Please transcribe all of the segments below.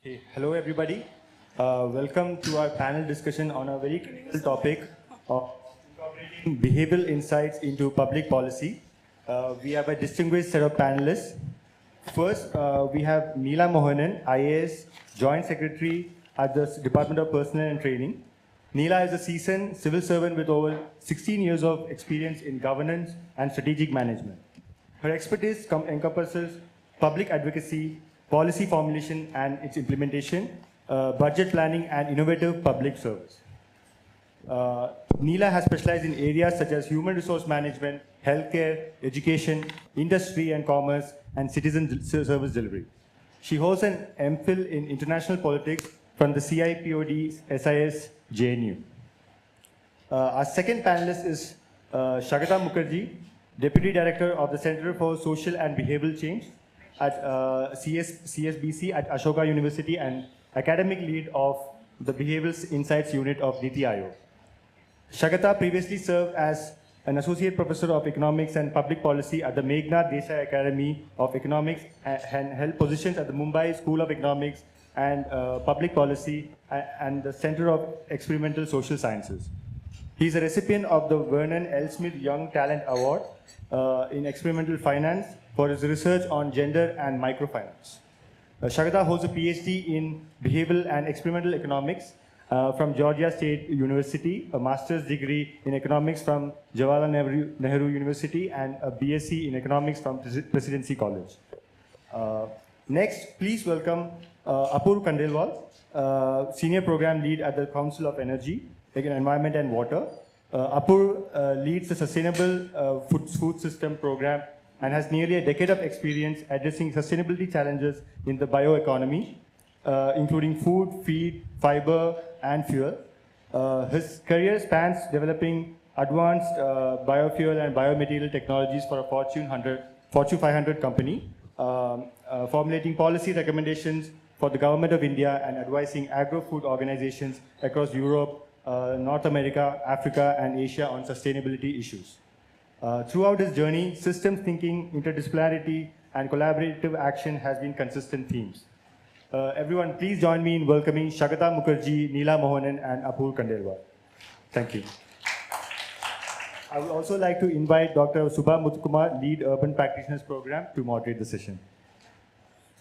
Okay, hello everybody. Welcome to our panel discussion on a very critical topic of incorporating behavioral insights into public policy. We have a distinguished set of panelists. First, we have Neela Mohanan, IAS, Joint Secretary at the Department of Personnel and Training. Neela is a seasoned civil servant with over 16 years of experience in governance and strategic management. Her expertise encompasses public advocacy, policy formulation and its implementation, budget planning, and innovative public service. Neela has specialized in areas such as human resource management, healthcare, education, industry and commerce, and citizen service delivery. She holds an MPhil in international politics from the CIPOD SIS JNU. Our second panelist is Shagata Mukherjee, Deputy Director of the Center for Social and Behavioral Change at CSBC at Ashoka University and academic lead of the Behaviours Insights Unit of NITI Aayog. Shagata previously served as an Associate Professor of Economics and Public Policy at the Meghnad Desai Academy of Economics and held positions at the Mumbai School of Economics and Public Policy and the Center of Experimental Social Sciences. He is a recipient of the Vernon L. Smith Young Talent Award in Experimental Finance for his research on gender and microfinance. Shagata holds a PhD in Behavioral and Experimental Economics from Georgia State University, a master's degree in economics from Jawaharlal Nehru University, and a BSc in economics from Presidency College. Next, please welcome Apur Khandelwal, Senior Program Lead at the Council of Energy, Environment and Water. Apur leads the Sustainable Food System Program and has nearly a decade of experience addressing sustainability challenges in the bioeconomy, including food, feed, fiber, and fuel. His career spans developing advanced biofuel and biomaterial technologies for a Fortune 500 company, formulating policy recommendations for the Government of India and advising agro-food organizations across Europe, North America, Africa, and Asia on sustainability issues. Throughout his journey, systems thinking, interdisciplinarity, and collaborative action has been consistent themes. Everyone, please join me in welcoming Shagata Mukherjee, Neela Mohanan, and Apur Khandelwal. Thank you. I would also like to invite Dr. Subha Muthukumar, Lead Urban Practitioners Program, to moderate the session.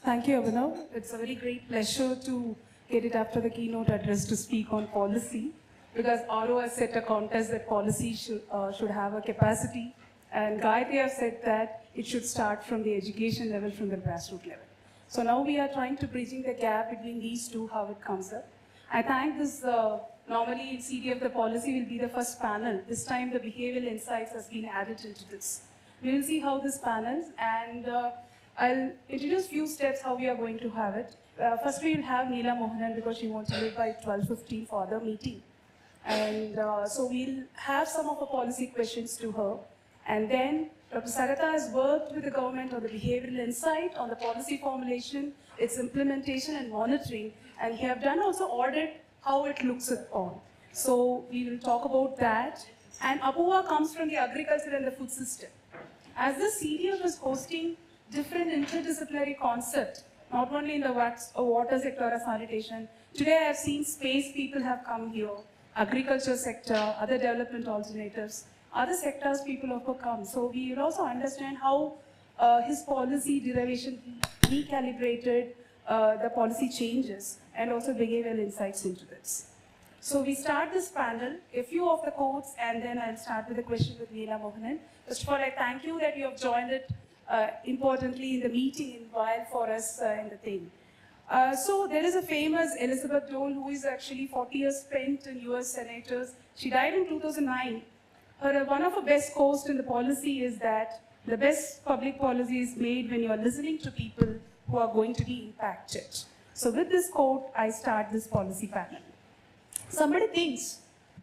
Thank you, Abhinav. It's a very great pleasure to get it after the keynote address to speak on policy, because RO has set a contest that policy should have a capacity, and Gayatri has said that it should start from the education level, from the grassroots level. So now we are trying to bridging the gap between these two, how it comes up. I thank this, normally in CDF the policy will be the first panel. This time the behavioral insights has been added into this. We will see how this panels, and I'll introduce few steps how we are going to have it. First we will have Neela Mohanan because she wants to leave by 12:15 for the meeting. And so we'll have some of the policy questions to her. And then Dr. Shagata has worked with the government on the behavioral insight, on the policy formulation, its implementation and monitoring. And he have done also audit how it looks upon. So we will talk about that. And Apuva comes from the agriculture and the food system. As the CDF is hosting different interdisciplinary concepts, not only in the water sector or sanitation, today I have seen space people have come here, agriculture sector, other development alternatives, other sectors people have come. So we will also understand how his policy derivation recalibrated the policy changes and also behavioral insights into this. So we start this panel, a few of the quotes, and then I'll start with a question with Neela Mohanan. First of all, I thank you that you have joined it importantly in the meeting while for us in the thing. So there is a famous Elizabeth Dole who is actually 40 years spent in US senators. She died in 2009. One of her best quotes in the policy is that the best public policy is made when you are listening to people who are going to be impacted. So with this quote, I start this policy panel. Somebody thinks,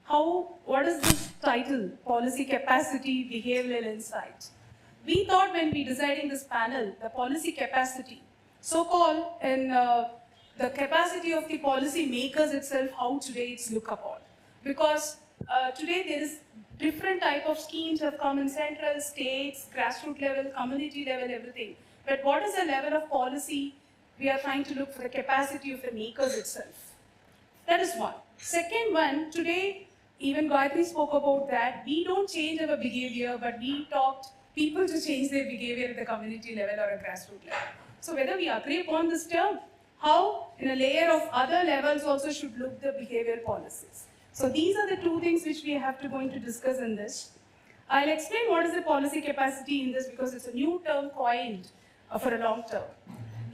what is this title? Policy capacity, behavioral insight. We thought when we deciding this panel, the policy capacity, so-called in the capacity of the policy makers itself, how today it's looked upon. Because today there is different type of schemes have come in central, states, grassroots level, community level, everything. But what is the level of policy we are trying to look for the capacity of the makers itself. That is one. Second one, today, even Gayatri spoke about that, we don't change our behavior, but we taught people to change their behavior at the community level or a grassroots level. So whether we agree upon this term, how in a layer of other levels also should look the behavioral policies. So these are the two things which we have to going to discuss in this. I'll explain what is the policy capacity in this because it's a new term coined for a long term.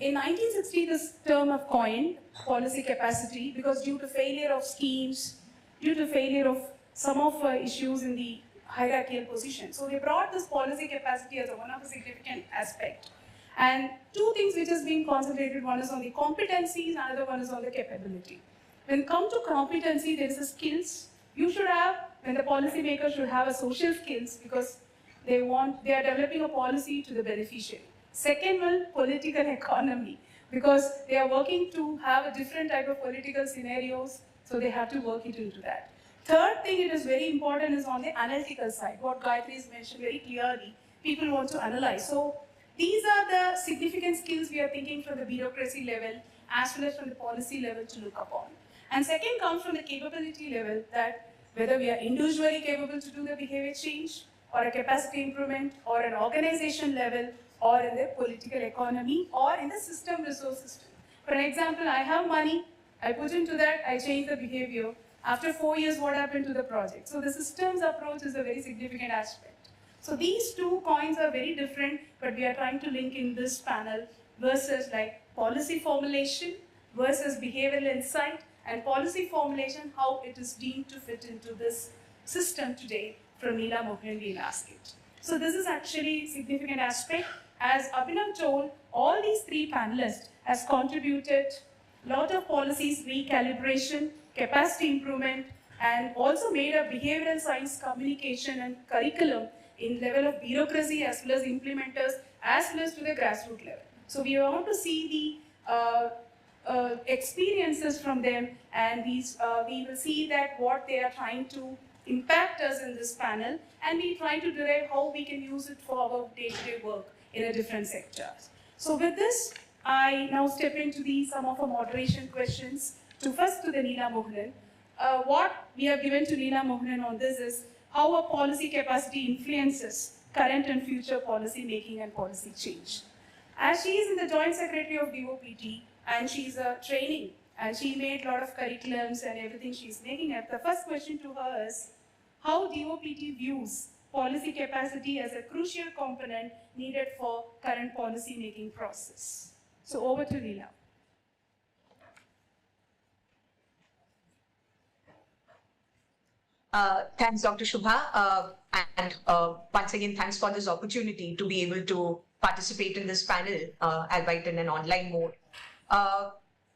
In 1960, this term of coined policy capacity because due to failure of schemes, due to failure of some of issues in the hierarchical position. So they brought this policy capacity as one of the significant aspect. And two things which has been concentrated, one is on the competencies, another one is on the capability. When it comes to competency, there is a skills. You should have, when the policymaker should have a social skills because they are developing a policy to the beneficiary. Second one, political economy, because they are working to have a different type of political scenarios, so they have to work it into that. Third thing it is very important is on the analytical side, what Gayatri has mentioned very clearly, people want to analyze. So these are the significant skills we are thinking from the bureaucracy level as well as from the policy level to look upon. And second comes from the capability level that whether we are individually capable to do the behavior change or a capacity improvement or an organization level or in the political economy or in the system resource system. For example, I have money, I put into that, I change the behavior. After 4 years, what happened to the project? So the systems approach is a very significant aspect. So these two coins are very different, but we are trying to link in this panel versus like policy formulation versus behavioral insight and policy formulation, how it is deemed to fit into this system today from Neela Mohan we ask it. So this is actually a significant aspect. As Abhinav told, all these three panelists has contributed a lot of policies, recalibration, capacity improvement, and also made a behavioral science communication and curriculum in level of bureaucracy as well as implementers as well as to the grassroots level. So we want to see the experiences from them, and we will see that what they are trying to impact us in this panel, and we try to derive how we can use it for our day-to-day work in a different sectors. So with this, I now step into some of our moderation questions. First to the Neela Mohan. What we have given to Neela Mohan on this is how a policy capacity influences current and future policy making and policy change. As she is in the Joint Secretary of DOPT and she's a training and she made a lot of curriculums and everything she's making it, the first question to her is how DOPT views policy capacity as a crucial component needed for current policy making process. So over to Neela. Thanks, Dr. Shubha. And once again, thanks for this opportunity to be able to participate in this panel, albeit in an online mode.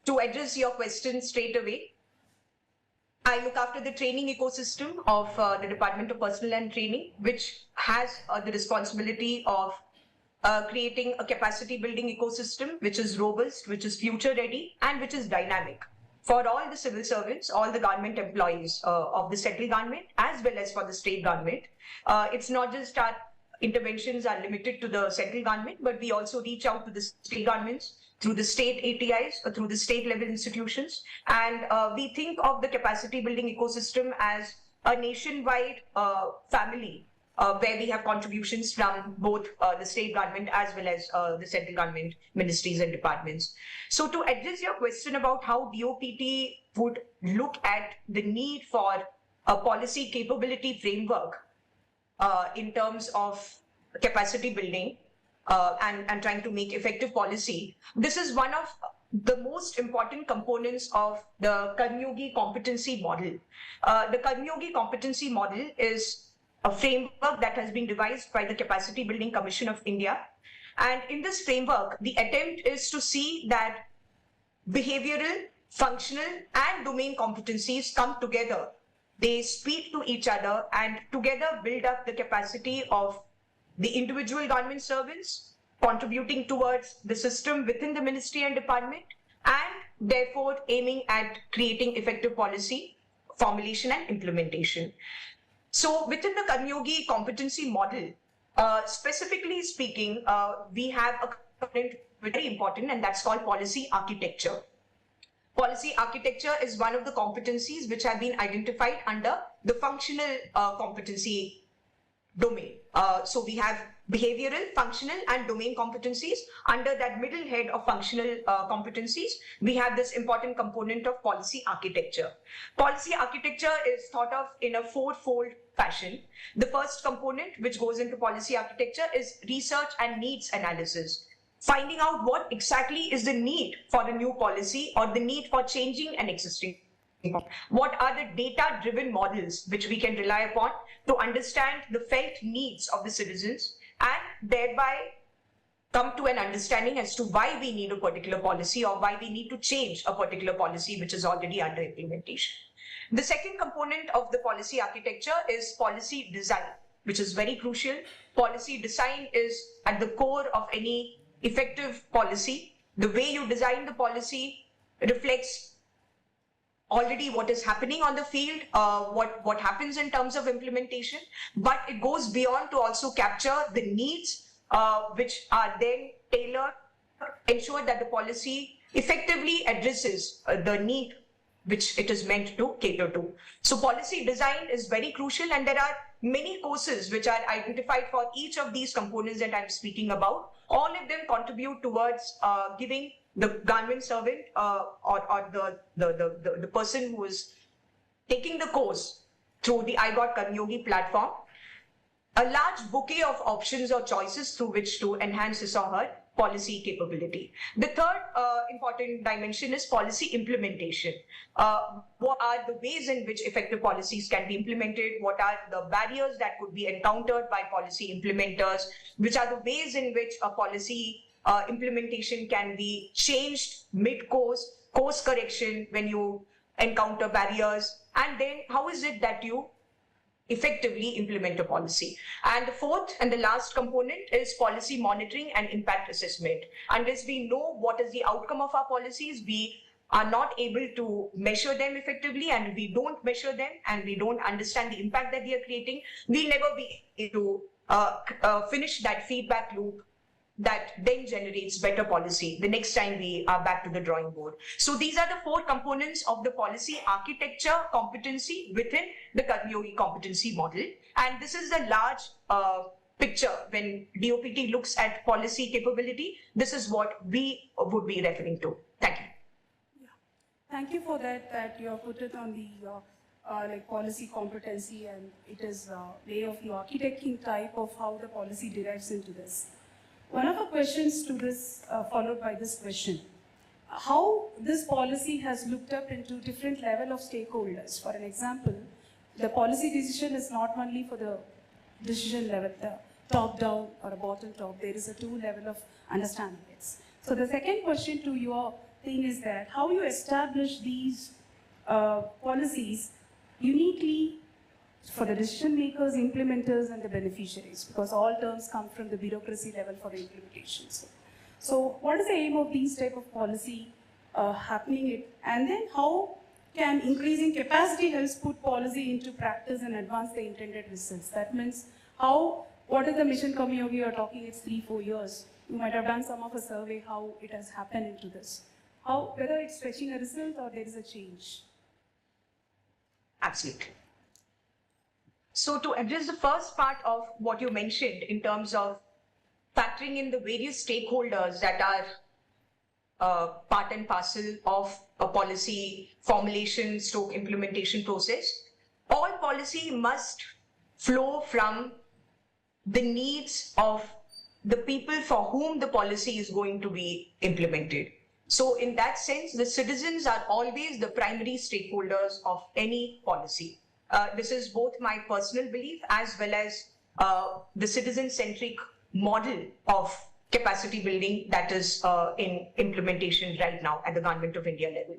To address your question straight away, I look after the training ecosystem of the Department of Personnel and Training, which has the responsibility of creating a capacity building ecosystem, which is robust, which is future ready, and which is dynamic for all the civil servants, all the government employees of the central government, as well as for the state government. It's not just our interventions are limited to the central government, but we also reach out to the state governments through the state ATIs or through the state level institutions. And we think of the capacity building ecosystem as a nationwide family where we have contributions from both the state government as well as the central government ministries and departments. So to address your question about how DOPT would look at the need for a policy capability framework in terms of capacity building and trying to make effective policy, this is one of the most important components of the Karmyogi competency model. The Karmyogi competency model is a framework that has been devised by the Capacity Building Commission of India. And in this framework, the attempt is to see that behavioral, functional, and domain competencies come together. They speak to each other and together build up the capacity of the individual government servants, contributing towards the system within the ministry and department, and therefore aiming at creating effective policy formulation and implementation. So within the Karmyogi competency model, specifically speaking, we have a very important, and that's called policy architecture. Policy architecture is one of the competencies which have been identified under the functional competency domain. So we have behavioral, functional, and domain competencies. Under that middle head of functional competencies, we have this important component of policy architecture. Policy architecture is thought of in a fourfold fashion. The first component which goes into policy architecture is research and needs analysis. Finding out what exactly is the need for a new policy or the need for changing an existing. What are the data-driven models which we can rely upon to understand the felt needs of the citizens and thereby come to an understanding as to why we need a particular policy or why we need to change a particular policy which is already under implementation. The second component of the policy architecture is policy design, which is very crucial. Policy design is at the core of any effective policy. The way you design the policy reflects already what is happening on the field, what happens in terms of implementation, but it goes beyond to also capture the needs which are then tailored, ensure that the policy effectively addresses the need which it is meant to cater to. So policy design is very crucial, and there are many courses which are identified for each of these components that I'm speaking about. All of them contribute towards giving the government servant or the person who is taking the course through the I Got Karmyogi platform a large bouquet of options or choices through which to enhance his or her policy capability. The third important dimension is policy implementation. What are the ways in which effective policies can be implemented? What are the barriers that could be encountered by policy implementers? Which are the ways in which a policy implementation can be changed mid-course, course correction when you encounter barriers? And then how is it that you effectively implement a policy? And the fourth and the last component is policy monitoring and impact assessment. Unless we know what is the outcome of our policies, we are not able to measure them effectively, and we don't measure them and we don't understand the impact that they are creating, we'll never be able to finish that feedback loop that then generates better policy the next time we are back to the drawing board. So these are the four components of the policy architecture competency within the Karmyogi competency model. And this is the large picture when DOPT looks at policy capability. This is what we would be referring to. Thank you. Yeah. Thank you for that you have put it on the like policy competency, and it is a way of the architecting type of how the policy derives into this. One of the questions to this, followed by this question, how this policy has looked up into different level of stakeholders. For an example, the policy decision is not only for the decision level, the top down or a bottom top, there is a two level of understanding it. So the second question to your thing is that how you establish these policies uniquely for the decision makers, implementers, and the beneficiaries, because all terms come from the bureaucracy level for the implementation. So what is the aim of these type of policy happening, and then how can increasing capacity helps put policy into practice and advance the intended results? That means what is the mission Karmyogi you are talking, it's 3-4 years. You might have done some of a survey how it has happened into this. Whether it's fetching a result or there is a change. Absolutely. So to address the first part of what you mentioned in terms of factoring in the various stakeholders that are part and parcel of a policy formulation / implementation process, all policy must flow from the needs of the people for whom the policy is going to be implemented. So in that sense, the citizens are always the primary stakeholders of any policy. This is both my personal belief as well as the citizen-centric model of capacity building that is in implementation right now at the Government of India level.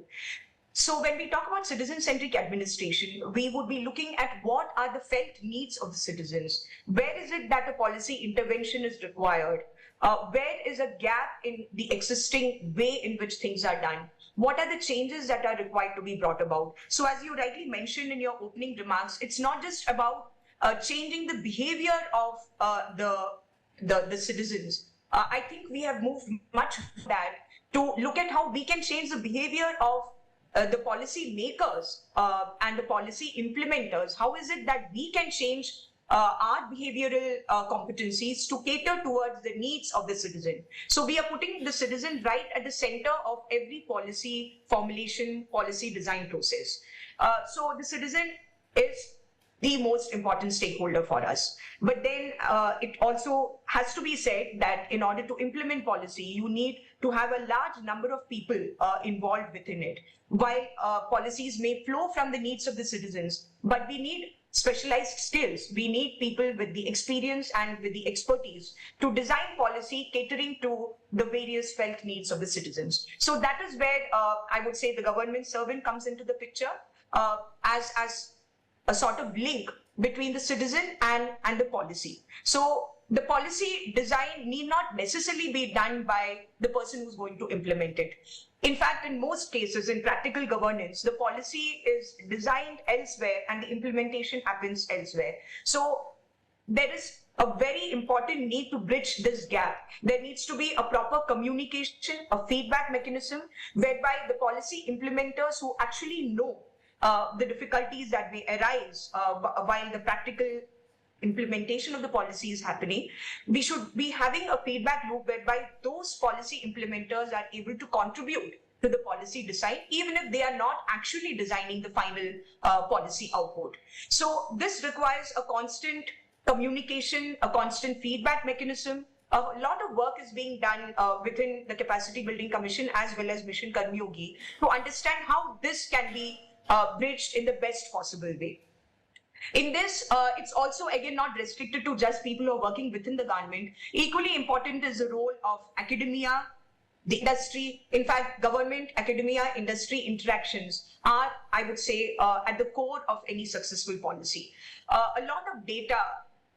So when we talk about citizen-centric administration, we would be looking at what are the felt needs of the citizens. Where is it that a policy intervention is required? Where is a gap in the existing way in which things are done? What are the changes that are required to be brought about? So as you rightly mentioned in your opening remarks, it's not just about changing the behavior of the citizens, I think we have moved much from that to look at how we can change the behavior of the policy makers and the policy implementers. How is it that we can change our behavioral competencies to cater towards the needs of the citizen? So we are putting the citizen right at the center of every policy formulation, policy design process. So the citizen is the most important stakeholder for us. But then it also has to be said that in order to implement policy, you need to have a large number of people involved within it. While policies may flow from the needs of the citizens, but we need specialized skills. We need people with the experience and with the expertise to design policy catering to the various felt needs of the citizens. So that is where I would say the government servant comes into the picture as a sort of link between the citizen and the policy. So the policy design need not necessarily be done by the person who's going to implement it. In fact, in most cases, in practical governance, the policy is designed elsewhere and the implementation happens elsewhere. So there is a very important need to bridge this gap. There needs to be a proper communication, a feedback mechanism, whereby the policy implementers who actually know the difficulties that may arise while the practical implementation of the policy is happening, we should be having a feedback loop whereby those policy implementers are able to contribute to the policy design, even if they are not actually designing the final policy output. So this requires a constant communication, a constant feedback mechanism. A lot of work is being done within the Capacity Building Commission as well as Mission Karmyogi to understand how this can be bridged in the best possible way. In this, it's also again not restricted to just people who are working within the government. Equally important is the role of academia, the industry. In fact, government, academia, industry interactions are, I would say, at the core of any successful policy. A lot of data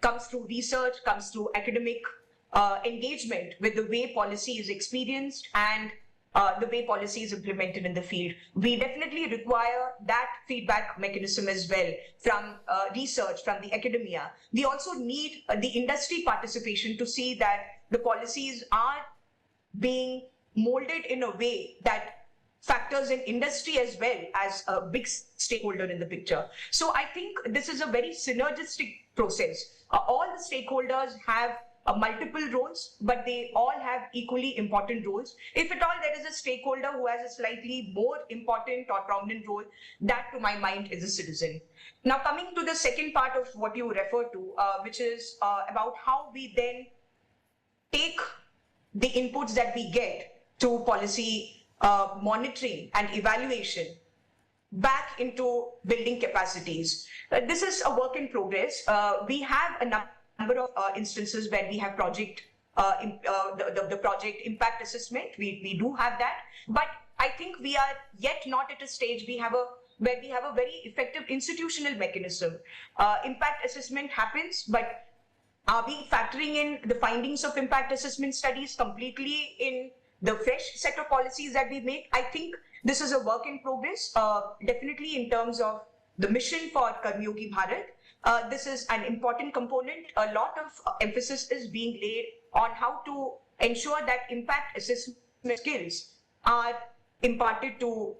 comes through research, comes through academic engagement with the way policy is experienced and the way policy is implemented in the field. We definitely require that feedback mechanism as well from research, from the academia. We also need the industry participation to see that the policies are being molded in a way that factors in industry as well as a big stakeholder in the picture. So I think this is a very synergistic process. All the stakeholders have multiple roles, but they all have equally important roles. If at all there is a stakeholder who has a slightly more important or prominent role, that to my mind is a citizen. Now coming to the second part of what you refer to, which is about how we then take the inputs that we get to policy monitoring and evaluation back into building capacities. This is a work in progress. We have a number of instances where we have project, the project impact assessment. We do have that, but I think we are yet not at a stage where we have a very effective institutional mechanism. Impact assessment happens, but are we factoring in the findings of impact assessment studies completely in the fresh set of policies that we make? I think this is a work in progress, definitely in terms of the mission for Karmyogi Bharat. This is an important component. A lot of emphasis is being laid on how to ensure that impact assessment skills are imparted to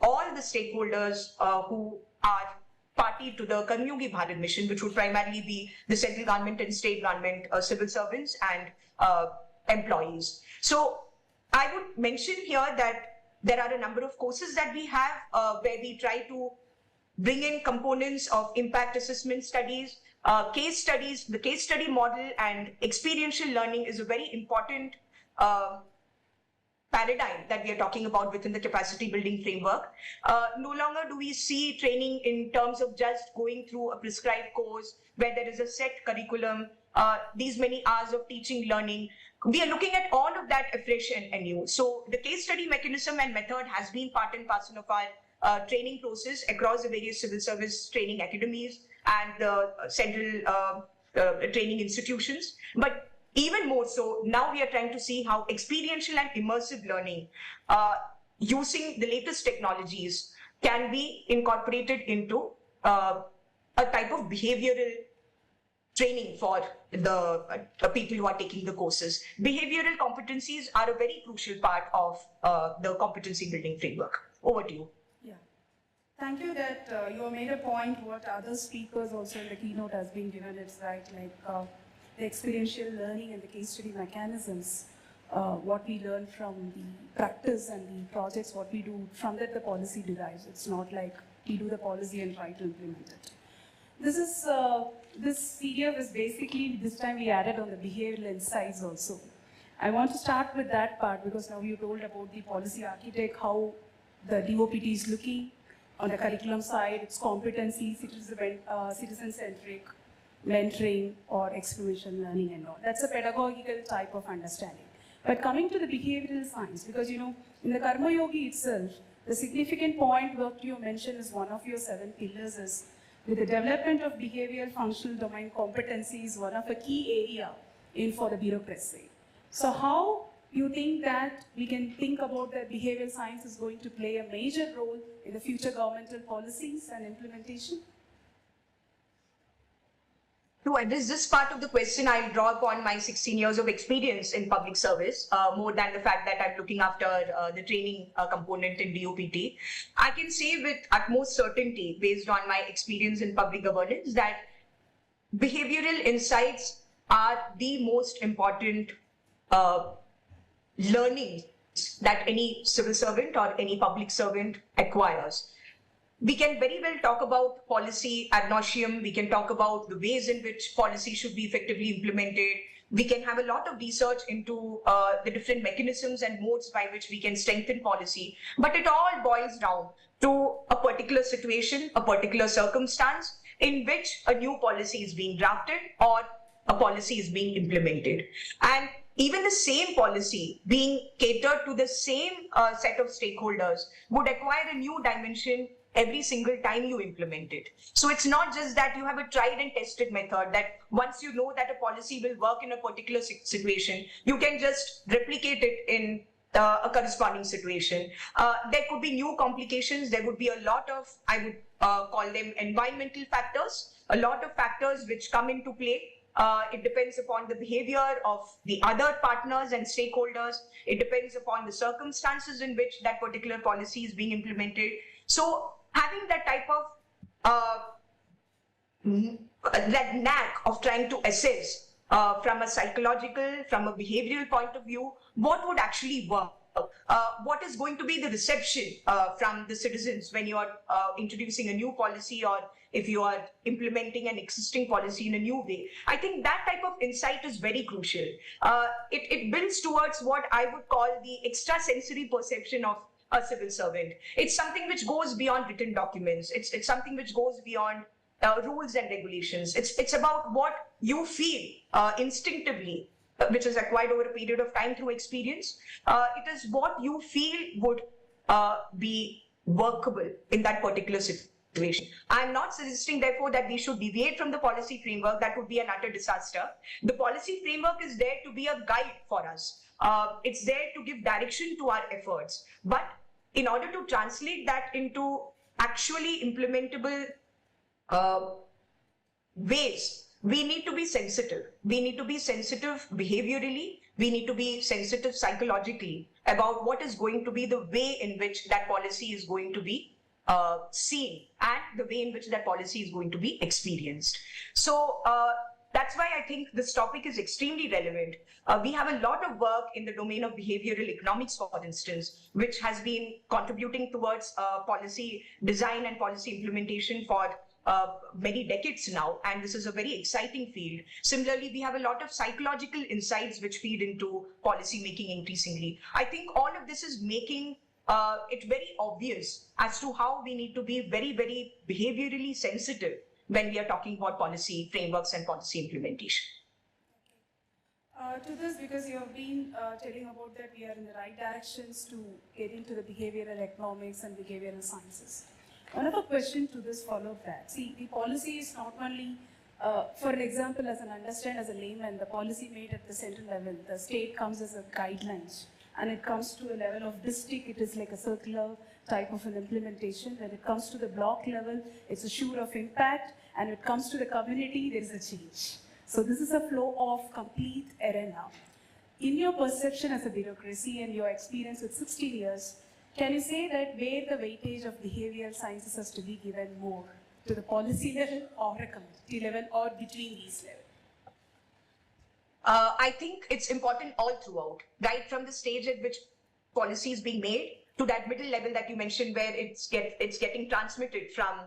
all the stakeholders who are party to the Karmyogi Bharat mission, which would primarily be the central government and state government, civil servants and employees. So I would mention here that there are a number of courses that we have where we try to bring in components of impact assessment studies, case studies. The case study model and experiential learning is a very important paradigm that we are talking about within the capacity building framework. No longer do we see training in terms of just going through a prescribed course where there is a set curriculum, these many hours of teaching, learning. We are looking at all of that afresh and new. So the case study mechanism and method has been part and parcel of our training process across the various civil service training academies and the central training institutions. But even more so, now we are trying to see how experiential and immersive learning using the latest technologies can be incorporated into a type of behavioral training for the people who are taking the courses. Behavioral competencies are a very crucial part of the competency building framework. Over to you. Yeah. Thank you that you have made a point what other speakers also in the keynote has been given. It's right, like the experiential learning and the case study mechanisms, what we learn from the practice and the projects, what we do, from that the policy derives. It's not like we do the policy and try to implement it. This CDF is basically, this time we added on the behavioral insights also. I want to start with that part because now you told about the policy architect, how the DOPT is looking on the curriculum side, its competency, citizen-centric, mentoring or exploration learning and all. That's a pedagogical type of understanding. But coming to the behavioral science, because in the Karma Yogi itself, the significant point what you mentioned is one of your 7 pillars is with the development of behavioral functional domain competency is one of a key area for the bureaucracy. So how you think that we can think about that behavioral science is going to play a major role in the future governmental policies and implementation? To address this part of the question, I'll draw upon my 16 years of experience in public service, more than the fact that I'm looking after the training component in DOPT. I can say with utmost certainty, based on my experience in public governance, that behavioral insights are the most important learnings that any civil servant or any public servant acquires. We can very well talk about policy ad nauseum. We can talk about the ways in which policy should be effectively implemented. We can have a lot of research into the different mechanisms and modes by which we can strengthen policy. But it all boils down to a particular situation, a particular circumstance in which a new policy is being drafted or a policy is being implemented. And even the same policy being catered to the same set of stakeholders would acquire a new dimension every single time you implement it. So it's not just that you have a tried and tested method that once you know that a policy will work in a particular situation, you can just replicate it in a corresponding situation. There could be new complications. There would be a lot of, I would call them environmental factors, a lot of factors which come into play. It depends upon the behavior of the other partners and stakeholders. It depends upon the circumstances in which that particular policy is being implemented. So having that type of that knack of trying to assess from a psychological, from a behavioral point of view, what would actually work. What is going to be the reception from the citizens when you are introducing a new policy or if you are implementing an existing policy in a new way. I think that type of insight is very crucial. It builds towards what I would call the extrasensory perception of a civil servant. It's something which goes beyond written documents. It's something which goes beyond rules and regulations. It's about what you feel instinctively, which is acquired over a period of time through experience. It is what you feel would be workable in that particular situation. I'm not suggesting, therefore, that we should deviate from the policy framework. That would be an utter disaster. The policy framework is there to be a guide for us. It's there to give direction to our efforts. But in order to translate that into actually implementable ways, we need to be sensitive. We need to be sensitive behaviorally. We need to be sensitive psychologically about what is going to be the way in which that policy is going to be seen and the way in which that policy is going to be experienced. So that's why I think this topic is extremely relevant. We have a lot of work in the domain of behavioral economics, for instance, which has been contributing towards policy design and policy implementation for many decades now, and this is a very exciting field. Similarly, we have a lot of psychological insights which feed into policy making increasingly. I think all of this is making it very obvious as to how we need to be very, very behaviorally sensitive when we are talking about policy frameworks and policy implementation. To this, because you have been telling about that we are in the right directions to get into the behavioral economics and behavioral sciences. One of the questions to this follow that. See, the policy is not only, for an example, as an as a layman, the policy made at the central level, the state comes as a guidelines, and it comes to a level of district, it is like a circular type of an implementation. When it comes to the block level, it's a sure of impact, and when it comes to the community, there is a change. So this is a flow of complete arena. In your perception as a bureaucracy and your experience with 16 years, can you say that where the weightage of behavioral sciences has to be given more to the policy level or a community level or between these levels? I think it's important all throughout, right from the stage at which policy is being made to that middle level that you mentioned, where it's getting transmitted from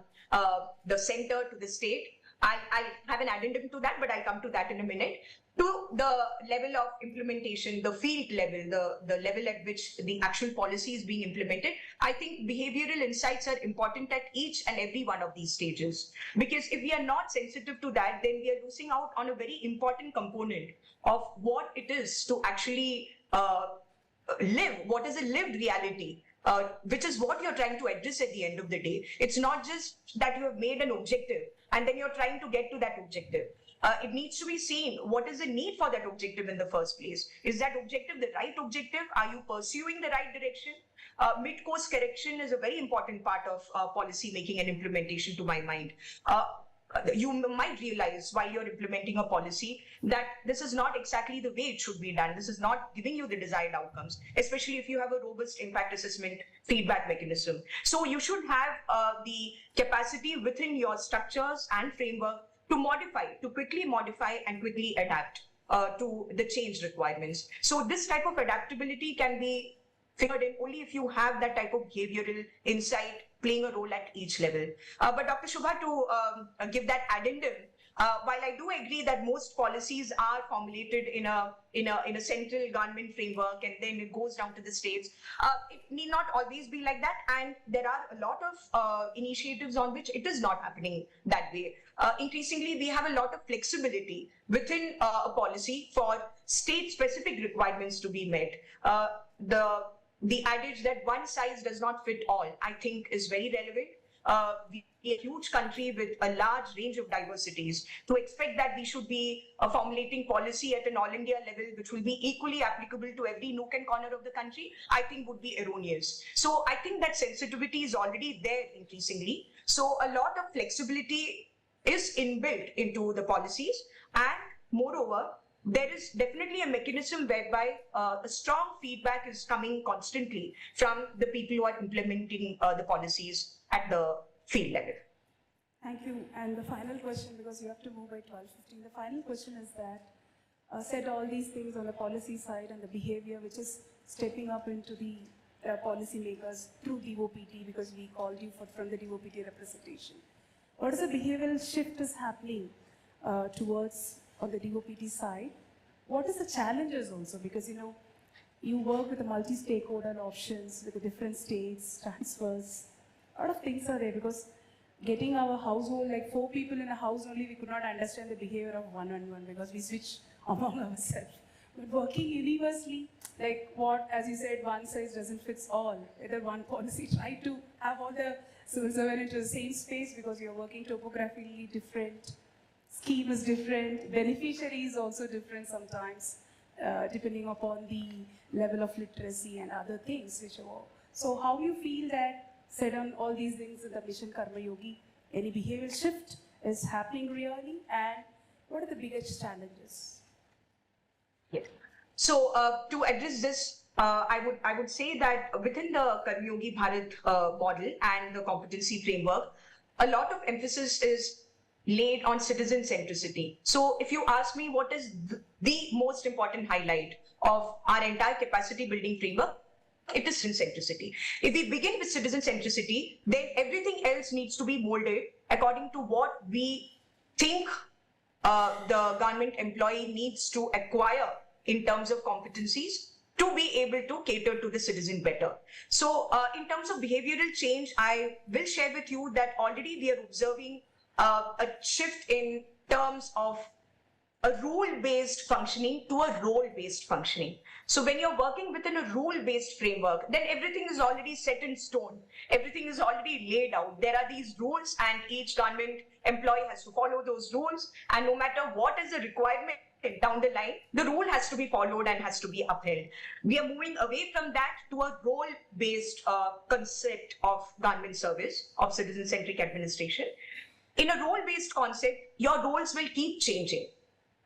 the center to the state. I'll have an addendum to that, but I'll come to that in a minute. To the level of implementation, the field level, the level at which the actual policy is being implemented, I think behavioral insights are important at each and every one of these stages. Because if we are not sensitive to that, then we are losing out on a very important component of what it is to actually live, what is a lived reality. Which is what you're trying to address at the end of the day. It's not just that you have made an objective and then you're trying to get to that objective. It needs to be seen what is the need for that objective in the first place. Is that objective the right objective? Are you pursuing the right direction? Mid-course correction is a very important part of policy making and implementation, to my mind. You might realize while you're implementing a policy that this is not exactly the way it should be done. This is not giving you the desired outcomes, especially if you have a robust impact assessment feedback mechanism. So you should have the capacity within your structures and framework to modify, to quickly modify and quickly adapt to the change requirements. So this type of adaptability can be figured in only if you have that type of behavioral insight playing a role at each level. But Dr. Shubha, to give that addendum, while I do agree that most policies are formulated in a central government framework and then it goes down to the states, it need not always be like that. And there are a lot of initiatives on which it is not happening that way. Increasingly, we have a lot of flexibility within a policy for state-specific requirements to be met. The adage that one size does not fit all, I think, is very relevant. We are a huge country with a large range of diversities. To expect that we should be formulating policy at an all-India level, which will be equally applicable to every nook and corner of the country, I think would be erroneous. So I think that sensitivity is already there increasingly. So a lot of flexibility is inbuilt into the policies, and moreover, there is definitely a mechanism whereby a strong feedback is coming constantly from the people who are implementing the policies at the field level. Thank you. And the final question, because you have to move by 12:15, the final question is that said all these things on the policy side and the behavior which is stepping up into the policy makers through DOPT, because we called you from the DOPT representation. What is the behavioral shift is happening towards on the DOPT side? What is the challenges also? Because you work with the multi-stakeholder options with the different states, transfers, a lot of things are there, because getting our household, like 4 people in a house only, we could not understand the behavior of one because we switch among ourselves. But working universally, like what, as you said, one size doesn't fit all. Either one policy, try to have all the civil servant into the same space because you're working topographically different, scheme is different, beneficiary is also different sometimes, depending upon the level of literacy and other things which are. So how you feel that, said on all these things in the Mission Karma Yogi, any behavioral shift is happening really, and what are the biggest challenges? Yes. So to address this, I would say that within the Karma Yogi Bharat model and the competency framework, a lot of emphasis is laid on citizen centricity. So if you ask me what is the most important highlight of our entire capacity building framework, it is citizen centricity. If we begin with citizen centricity, then everything else needs to be molded according to what we think the government employee needs to acquire in terms of competencies to be able to cater to the citizen better. So in terms of behavioral change, I will share with you that already we are observing a shift in terms of a rule-based functioning to a role-based functioning. So when you're working within a rule-based framework, then everything is already set in stone. Everything is already laid out. There are these rules and each government employee has to follow those rules. And no matter what is the requirement down the line, the rule has to be followed and has to be upheld. We are moving away from that to a role-based concept of government service, of citizen-centric administration. In a role-based concept, your roles will keep changing.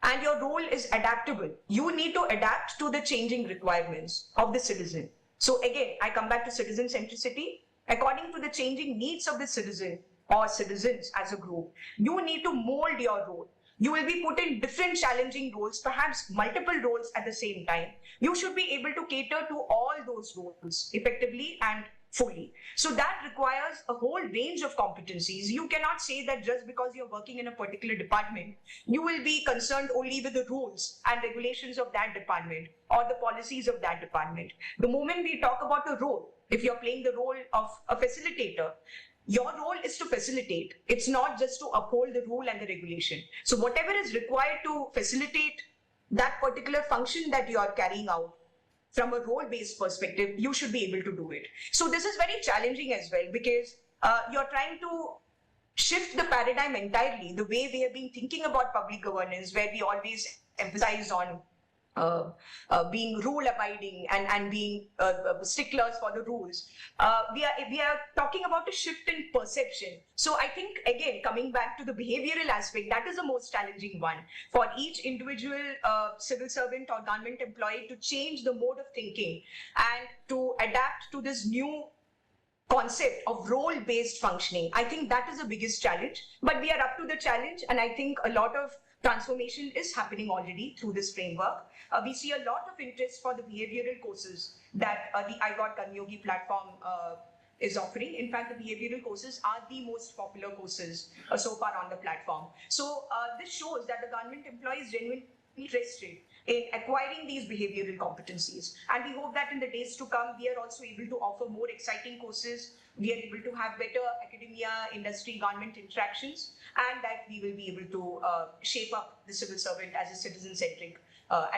and your role is adaptable. You need to adapt to the changing requirements of the citizen. So again, I come back to citizen centricity. According to the changing needs of the citizen or citizens as a group, you need to mold your role. You will be put in different challenging roles, perhaps multiple roles at the same time. You should be able to cater to all those roles effectively and fully. So that requires a whole range of competencies. You cannot say that just because you're working in a particular department, you will be concerned only with the rules and regulations of that department or the policies of that department. The moment we talk about a role, if you're playing the role of a facilitator, your role is to facilitate. It's not just to uphold the rule and the regulation. So whatever is required to facilitate that particular function that you are carrying out from a role-based perspective, you should be able to do it. So this is very challenging as well, because you're trying to shift the paradigm entirely, the way we have been thinking about public governance, where we always emphasize on being rule-abiding and being sticklers for the rules. We are talking about a shift in perception. So I think, again, coming back to the behavioral aspect, that is the most challenging one for each individual civil servant or government employee to change the mode of thinking and to adapt to this new concept of role-based functioning. I think that is the biggest challenge, but we are up to the challenge, and I think a lot of transformation is happening already through this framework. We see a lot of interest for the behavioral courses that the I Got Karmyogi platform is offering. In fact, the behavioral courses are the most popular courses so far on the platform. So this shows that the government employee is genuinely interested in acquiring these behavioral competencies. And we hope that in the days to come, we are also able to offer more exciting courses. We are able to have better academia, industry, government interactions, and that we will be able to shape up the civil servant as a citizen-centric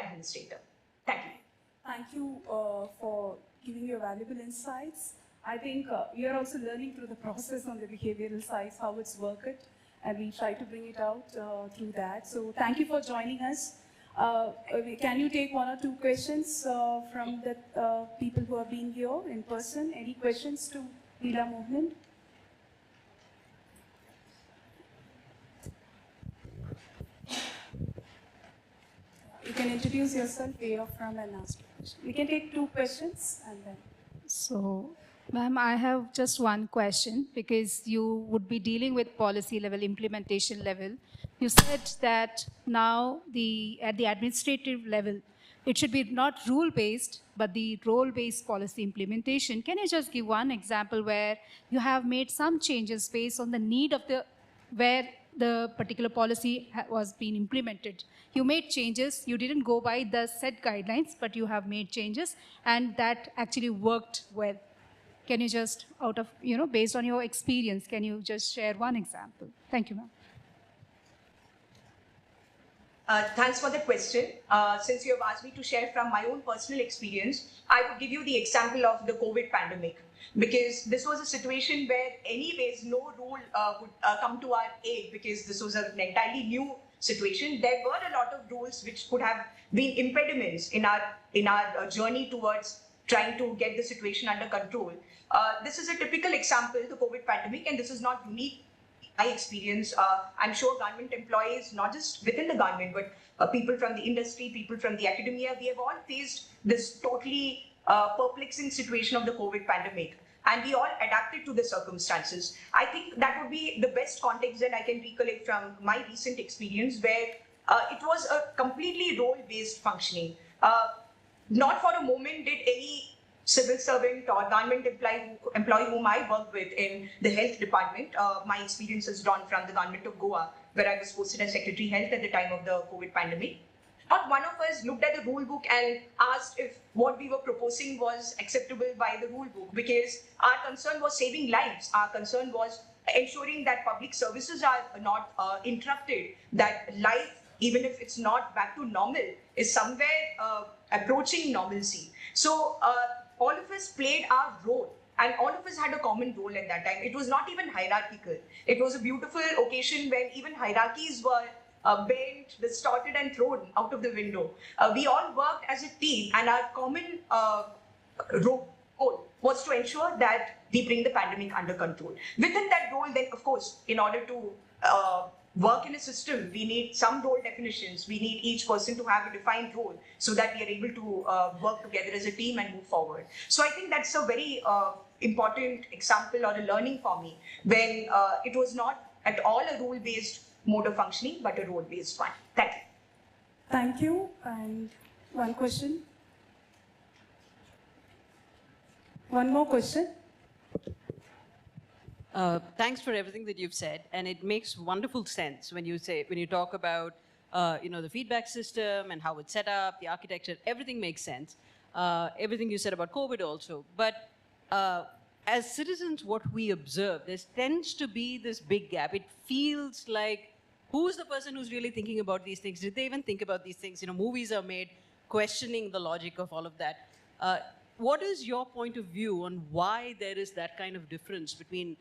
administrator. Thank you. Thank you for giving your valuable insights. I think we are also learning through the process on the behavioral side, how it's worked, and we try to bring it out through that. So thank you for joining us. Can you take one or two questions from the people who have been here in person? Any questions to Leela Mohan? You can introduce yourself, where you're from, and ask a question. We can take two questions and then. So, ma'am, I have just one question, because you would be dealing with policy level, implementation level. You said that now at the administrative level, it should be not rule-based, but the role-based policy implementation. Can you just give one example where you have made some changes based on the need of where the particular policy was being implemented? You made changes, you didn't go by the set guidelines, but you have made changes, and that actually worked well. Can you just, based on your experience, can you just share one example? Thank you, ma'am. Thanks for the question. Since you have asked me to share from my own personal experience, I would give you the example of the COVID pandemic, because this was a situation where anyways no rule would come to our aid, because this was an entirely new situation. There were a lot of rules which could have been impediments in our journey towards trying to get the situation under control. This is a typical example, the COVID pandemic, and this is not unique. My experience, I'm sure government employees, not just within the government, but people from the industry, people from the academia, we have all faced this totally perplexing situation of the COVID pandemic, and we all adapted to the circumstances. I think that would be the best context that I can recollect from my recent experience, where it was a completely role-based functioning. Not for a moment did any civil servant or government employee whom I worked with in the health department. My experience is drawn from the government of Goa, where I was posted as Secretary Health at the time of the COVID pandemic. Not one of us looked at the rule book and asked if what we were proposing was acceptable by the rule book, because our concern was saving lives. Our concern was ensuring that public services are not interrupted, that life, even if it's not back to normal, is somewhere approaching normalcy. So all of us played our role, and all of us had a common role at that time. It was not even hierarchical. It was a beautiful occasion when even hierarchies were bent, distorted, and thrown out of the window. We all worked as a team, and our common role was to ensure that we bring the pandemic under control. Within that role, then, of course, in order to work in a system, we need some role definitions. We need each person to have a defined role so that we are able to work together as a team and move forward. So I think that's a very important example or a learning for me when it was not at all a rule-based mode of functioning, but a role-based one. Thank you. Thank you. And one question. One more question. Thanks for everything that you've said, and it makes wonderful sense when you talk about the feedback system and how it's set up, the architecture. Everything makes sense. Everything you said about COVID also, but as citizens, what we observe, there tends to be this big gap. It feels like, who's the person who's really thinking about these things? Did they even think about these things? Movies are made questioning the logic of all of that. What is your point of view on why there is that kind of difference between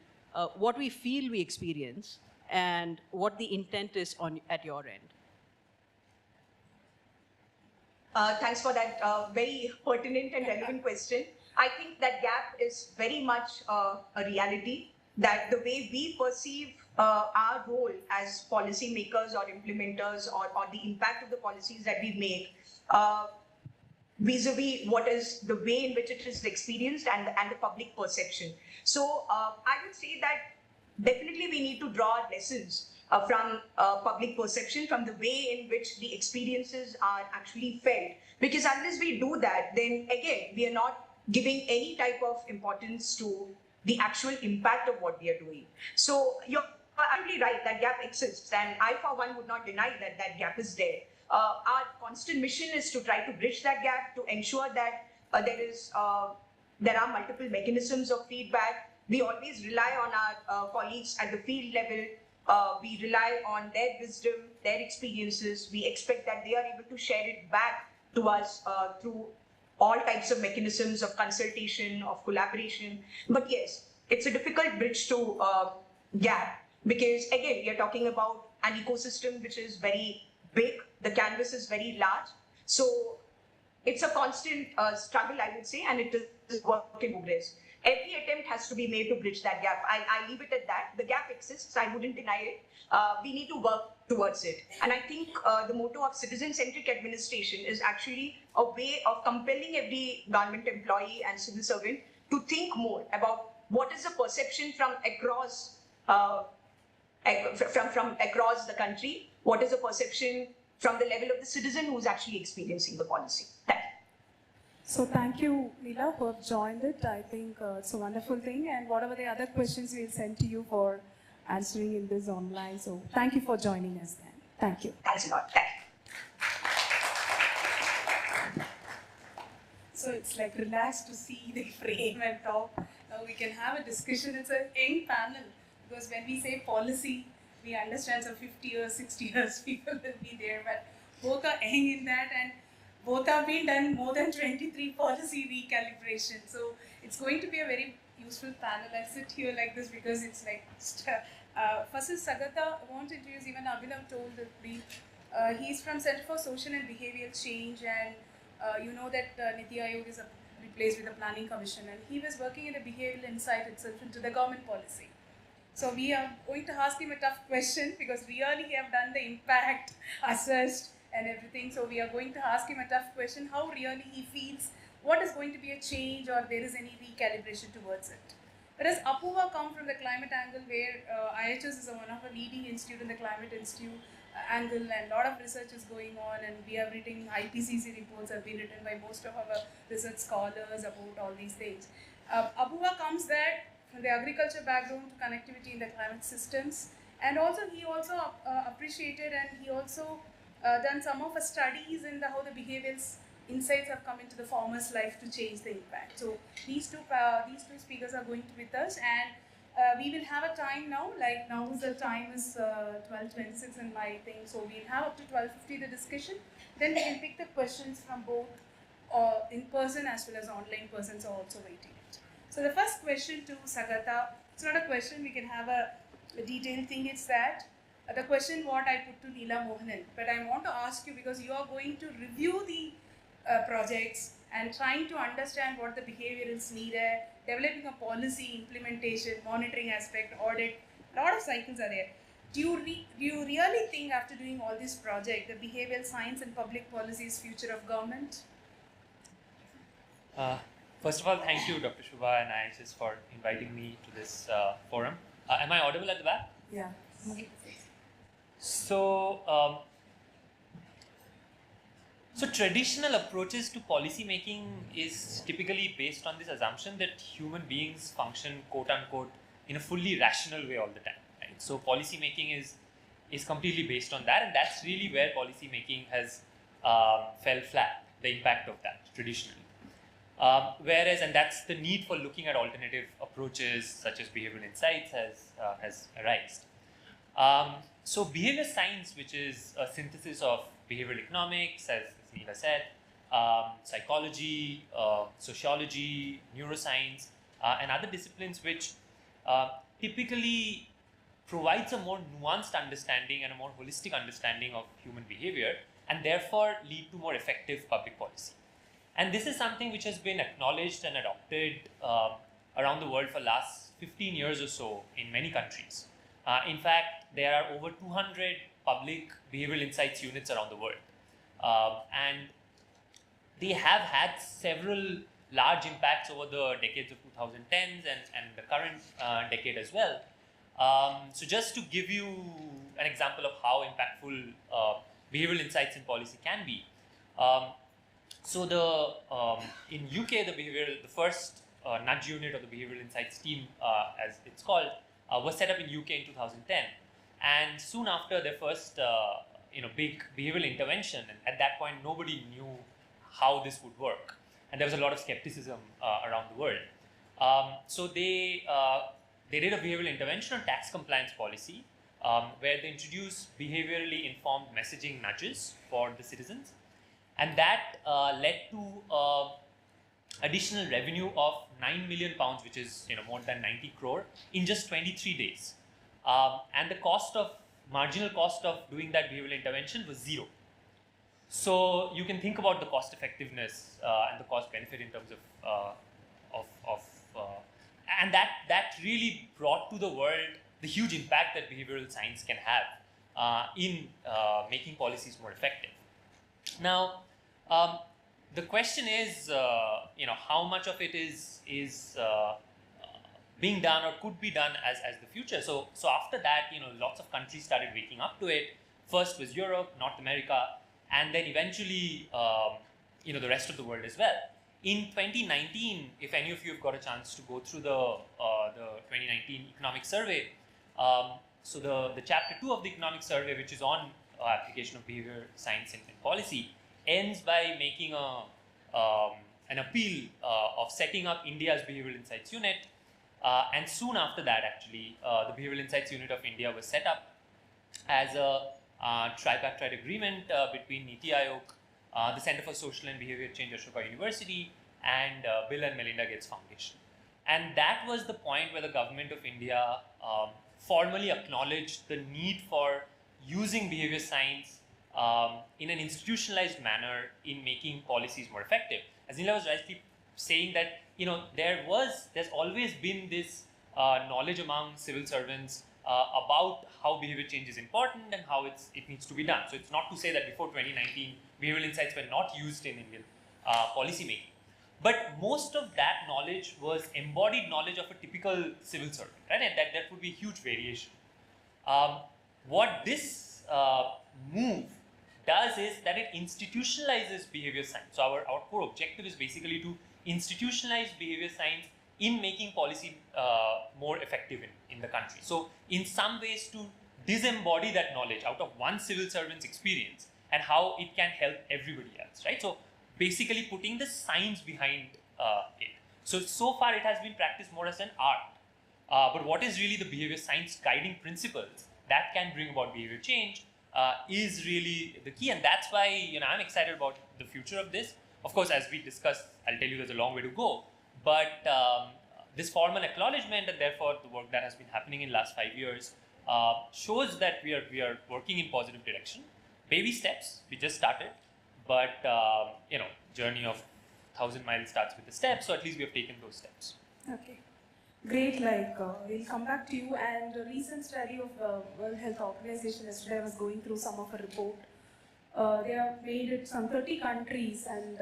what we feel we experience and what the intent is at your end? Thanks for that very pertinent and relevant question. I think that gap is very much a reality, that the way we perceive our role as policymakers or implementers or the impact of the policies that we make vis-a-vis what is the way in which it is experienced and the public perception. So I would say that definitely we need to draw lessons from public perception, from the way in which the experiences are actually felt. Because unless we do that, then again, we are not giving any type of importance to the actual impact of what we are doing. So you're absolutely right, that gap exists. And I, for one, would not deny that that gap is there. Our constant mission is to try to bridge that gap, to ensure that there are multiple mechanisms of feedback. We always rely on our colleagues at the field level. We rely on their wisdom, their experiences. We expect that they are able to share it back to us through all types of mechanisms of consultation, of collaboration. But yes, it's a difficult bridge to gap, because again, we are talking about an ecosystem which is very big. The canvas is very large. So it's a constant struggle, I would say, and it is work in progress. Every attempt has to be made to bridge that gap. I leave it at that. The gap exists, I wouldn't deny it. We need to work towards it. And I think the motto of citizen-centric administration is actually a way of compelling every government employee and civil servant to think more about what is the perception from across across the country, what is the perception from the level of the citizen who's actually experiencing the policy. Thank you. So thank you, Leela, who have joined it. I think it's a wonderful thing. And whatever the other questions we'll send to you for answering in this online. So thank you for joining us then. Thank you. Thanks a lot. Thank you. So it's like relaxed to see the frame and talk. Now we can have a discussion. It's a young panel, because when we say policy, we understand so 50 years, 60 years people will be there, but both are young in that, and both have been done more than 23 policy recalibration. So it's going to be a very useful panel. I sit here like this because it's like, first is Sagata. I want to introduce, even Abhinav told the brief. He's from Center for Social and Behavioural Change, and you know that Niti Aayog is replaced with the Planning Commission, and he was working in a behavioural insight itself into the government policy. So we are going to ask him a tough question, because really he have done the impact, assessed and everything. So we are going to ask him a tough question, how really he feels, what is going to be a change, or there is any recalibration towards it. Whereas Apuva come from the climate angle, where IHS is one of the leading institute in the climate institute angle, and a lot of research is going on, and we are reading IPCC reports have been written by most of our research scholars about all these things. Apuva comes that from the agriculture background to connectivity in the climate systems, and also he also appreciated, and he also done some of the studies in how the behavioral insights have come into the farmer's life to change the impact. So these two speakers are going to be with us, and we will have a time now, like now the time is 12:26 in my thing, so we'll have up to 12:50 the discussion. Then we can pick the questions from both in person as well as online persons are also waiting. So the first question to Sagata, it's not a question, we can have a detailed thing, it's that the question what I put to Leela Mohanan, but I want to ask you, because you are going to review the projects and trying to understand what the behaviorals needed, developing a policy, implementation, monitoring aspect, audit, a lot of cycles are there. Do you really think after doing all this project, the behavioral science and public policy is future of government? First of all, thank you, Dr. Shubha and ISS for inviting me to this forum. Am I audible at the back? Yeah. So, traditional approaches to policy making is typically based on this assumption that human beings function, quote unquote, in a fully rational way all the time. Right? So, policy making is completely based on that, and that's really where policy making has fell flat. The impact of that traditionally. Whereas, and that's the need for looking at alternative approaches such as behavioral insights has arisen. So behavior science, which is a synthesis of behavioral economics, as Neela said, psychology, sociology, neuroscience, and other disciplines which typically provides a more nuanced understanding and a more holistic understanding of human behavior, and therefore lead to more effective public policy. And this is something which has been acknowledged and adopted around the world for the last 15 years or so in many countries. In fact, there are over 200 public behavioral insights units around the world. And they have had several large impacts over the decades of 2010s and the current decade as well. So just to give you an example of how impactful behavioral insights in policy can be, so in UK, the first nudge unit or the behavioral insights team, as it's called, was set up in UK in 2010, and soon after their first big behavioral intervention, and at that point nobody knew how this would work, and there was a lot of skepticism around the world. So they did a behavioral intervention on tax compliance policy, where they introduced behaviorally informed messaging nudges for the citizens. And that led to additional revenue of £9 million, which is more than 90 crore, in just 23 days. And the marginal cost of doing that behavioral intervention was zero. So you can think about the cost effectiveness and the cost benefit in terms and that really brought to the world the huge impact that behavioral science can have in making policies more effective. Now, the question is, how much of it is being done or could be done as the future. So after that, lots of countries started waking up to it. First was Europe, North America, and then eventually, the rest of the world as well. In 2019, if any of you have got a chance to go through the 2019 economic survey, so the chapter 2 of the economic survey, which is on application of behavior science in policy, ends by making an appeal of setting up India's Behavioral Insights Unit. And soon after that, actually, the Behavioral Insights Unit of India was set up as a tripartite agreement between Niti Aayog, the Center for Social and Behavior Change, Ashoka University, and Bill and Melinda Gates Foundation. And that was the point where the government of India formally acknowledged the need for using behavior science in an institutionalized manner in making policies more effective. As Neela was rightly saying that, there's always been this knowledge among civil servants about how behavior change is important and how it needs to be done. So it's not to say that before 2019, behavioral insights were not used in Indian policy making. But most of that knowledge was embodied knowledge of a typical civil servant, right? And that would be a huge variation. What this move does is that it institutionalizes behavior science. So our core objective is basically to institutionalize behavior science in making policy more effective in the country. So in some ways to disembody that knowledge out of one civil servant's experience and how it can help everybody else, right? So basically putting the science behind it. So far it has been practiced more as an art. But what is really the behavior science guiding principles that can bring about behavior change is really the key, and that's why I'm excited about the future of this. Of course, as we discussed, I'll tell you there's a long way to go, but this formal acknowledgement and therefore the work that has been happening in the last 5 years shows that we are working in positive direction. Baby steps, we just started, but journey of 1,000 miles starts with the steps, so at least we have taken those steps. Okay. Great, we'll come back to you. And a recent study of the World Health Organization, yesterday I was going through some of a report. They have made it some 30 countries and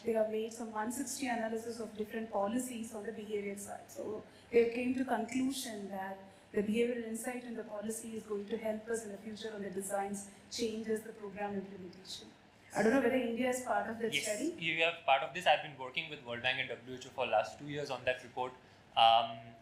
they have made some 160 analysis of different policies on the behavior side. So they came to conclusion that the behavioral insight in the policy is going to help us in the future on the designs, changes, the program implementation. I don't know whether India is part of that study. Yes, you have part of this. I've been working with World Bank and WHO for the last 2 years on that report.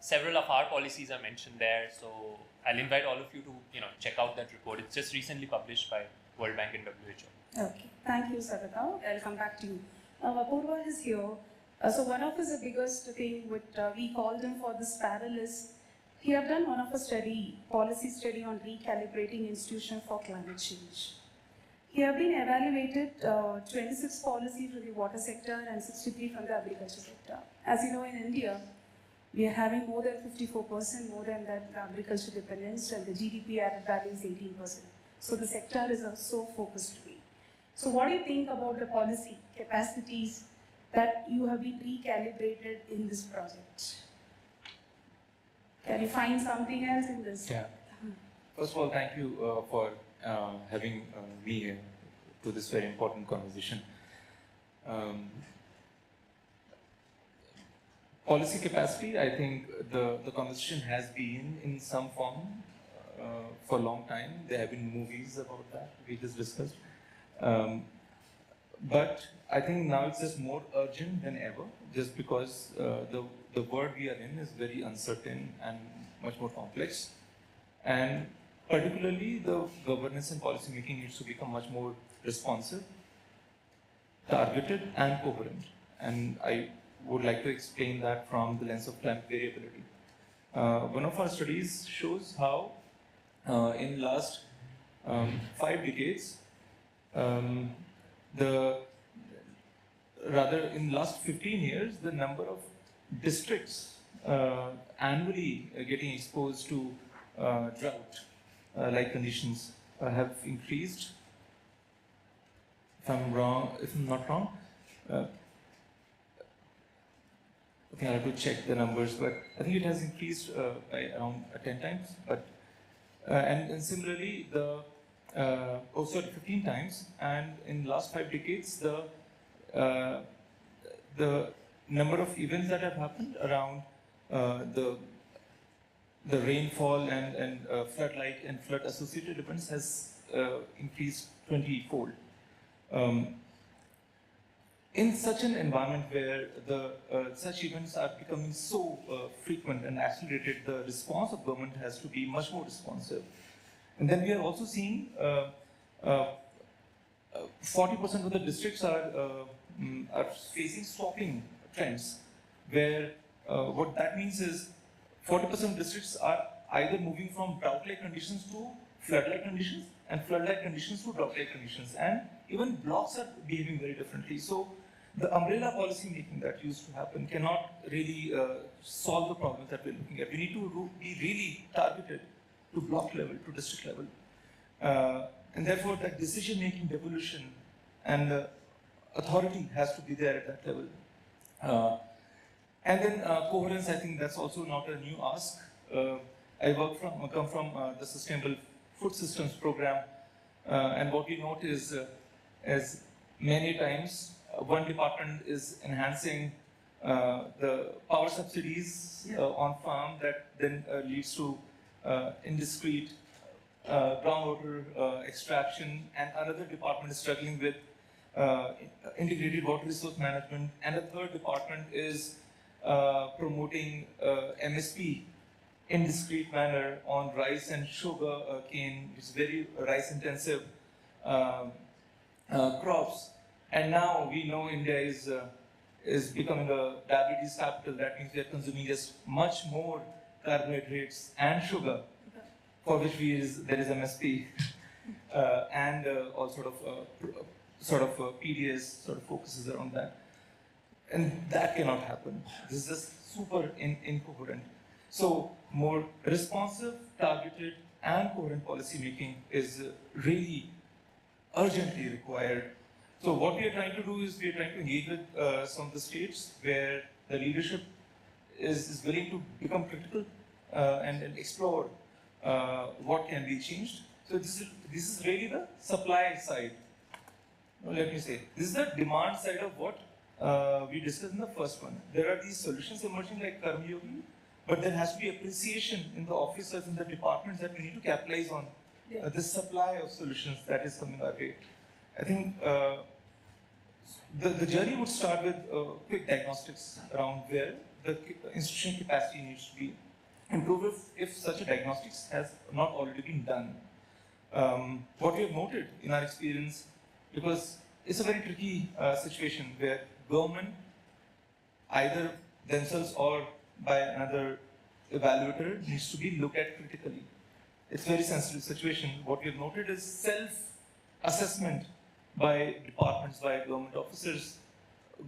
Several of our policies are mentioned there, so I'll invite all of you to check out that report. It's just recently published by World Bank and WHO. Okay, thank you, Savita. I'll come back to you. Apurva is here. So one of his biggest thing which we called him for this panel is he have done one of a study, policy study on recalibrating institution for climate change. He have been evaluated 26 policies from the water sector and 63 from the agriculture sector. As you know, in India, we are having more than 54%, more than that agriculture dependence, and the GDP added value is 18%. So the sector is a so focused way. So what do you think about the policy capacities that you have been recalibrated in this project? Can you find something else in this? Yeah. First of all, thank you for having me here to this very important conversation. Policy capacity, I think the conversation has been in some form for a long time. There have been movies about that, we just discussed. But I think now it's just more urgent than ever, just because the world we are in is very uncertain and much more complex. And particularly the governance and policy making needs to become much more responsive, targeted and coherent. And I would like to explain that from the lens of climate variability. One of our studies shows how in last 5 decades, in last 15 years, the number of districts annually getting exposed to drought-like conditions have increased. If I'm not wrong, I think I have to check the numbers, but I think it has increased by around 10 times. But and similarly, 15 times. And in last 5 decades, the number of events that have happened around the rainfall and flood-like and flood-associated events has increased 20-fold. In such an environment where such events are becoming so frequent and accelerated, the response of government has to be much more responsive. And then we are also seeing 40% of the districts are facing swapping trends, where what that means is 40% of districts are either moving from drought-like conditions to flood-like conditions, and flood-like conditions to drought-like conditions, and even blocks are behaving very differently. So the umbrella policy making that used to happen cannot really solve the problems that we're looking at. We need to be really targeted to block level, to district level. And therefore that decision making devolution and authority has to be there at that level. And then coherence, I think that's also not a new ask. I come from the Sustainable Food Systems program, and what we note is as many times one department is enhancing the power subsidies on farm, that then leads to indiscreet groundwater extraction, and another department is struggling with integrated water resource management, and a third department is promoting MSP in discrete manner on rice and sugar cane, which is very rice intensive crops. And now we know India is becoming a diabetes capital. That means we are consuming just much more carbohydrates and sugar, for which there is MSP, and all sort of PDS sort of focuses around that. And that cannot happen. This is just super incoherent. So more responsive, targeted, and coherent policy making is really urgently required. So what we are trying to do is we are trying to engage with some of the states where the leadership is willing to become critical and explore what can be changed. So this is really the supply side. Let me say, this is the demand side of what we discussed in the first one. There are these solutions emerging like Karmayogi, but there has to be appreciation in the officers in the departments that we need to capitalize on the supply of solutions that is coming our way. I think the journey would start with quick diagnostics around where the institutional capacity needs to be improved if such a diagnostics has not already been done. What we have noted in our experience, because it's a very tricky situation where government, either themselves or by another evaluator, needs to be looked at critically. It's a very sensitive situation. What we have noted is self-assessment by departments, by government officers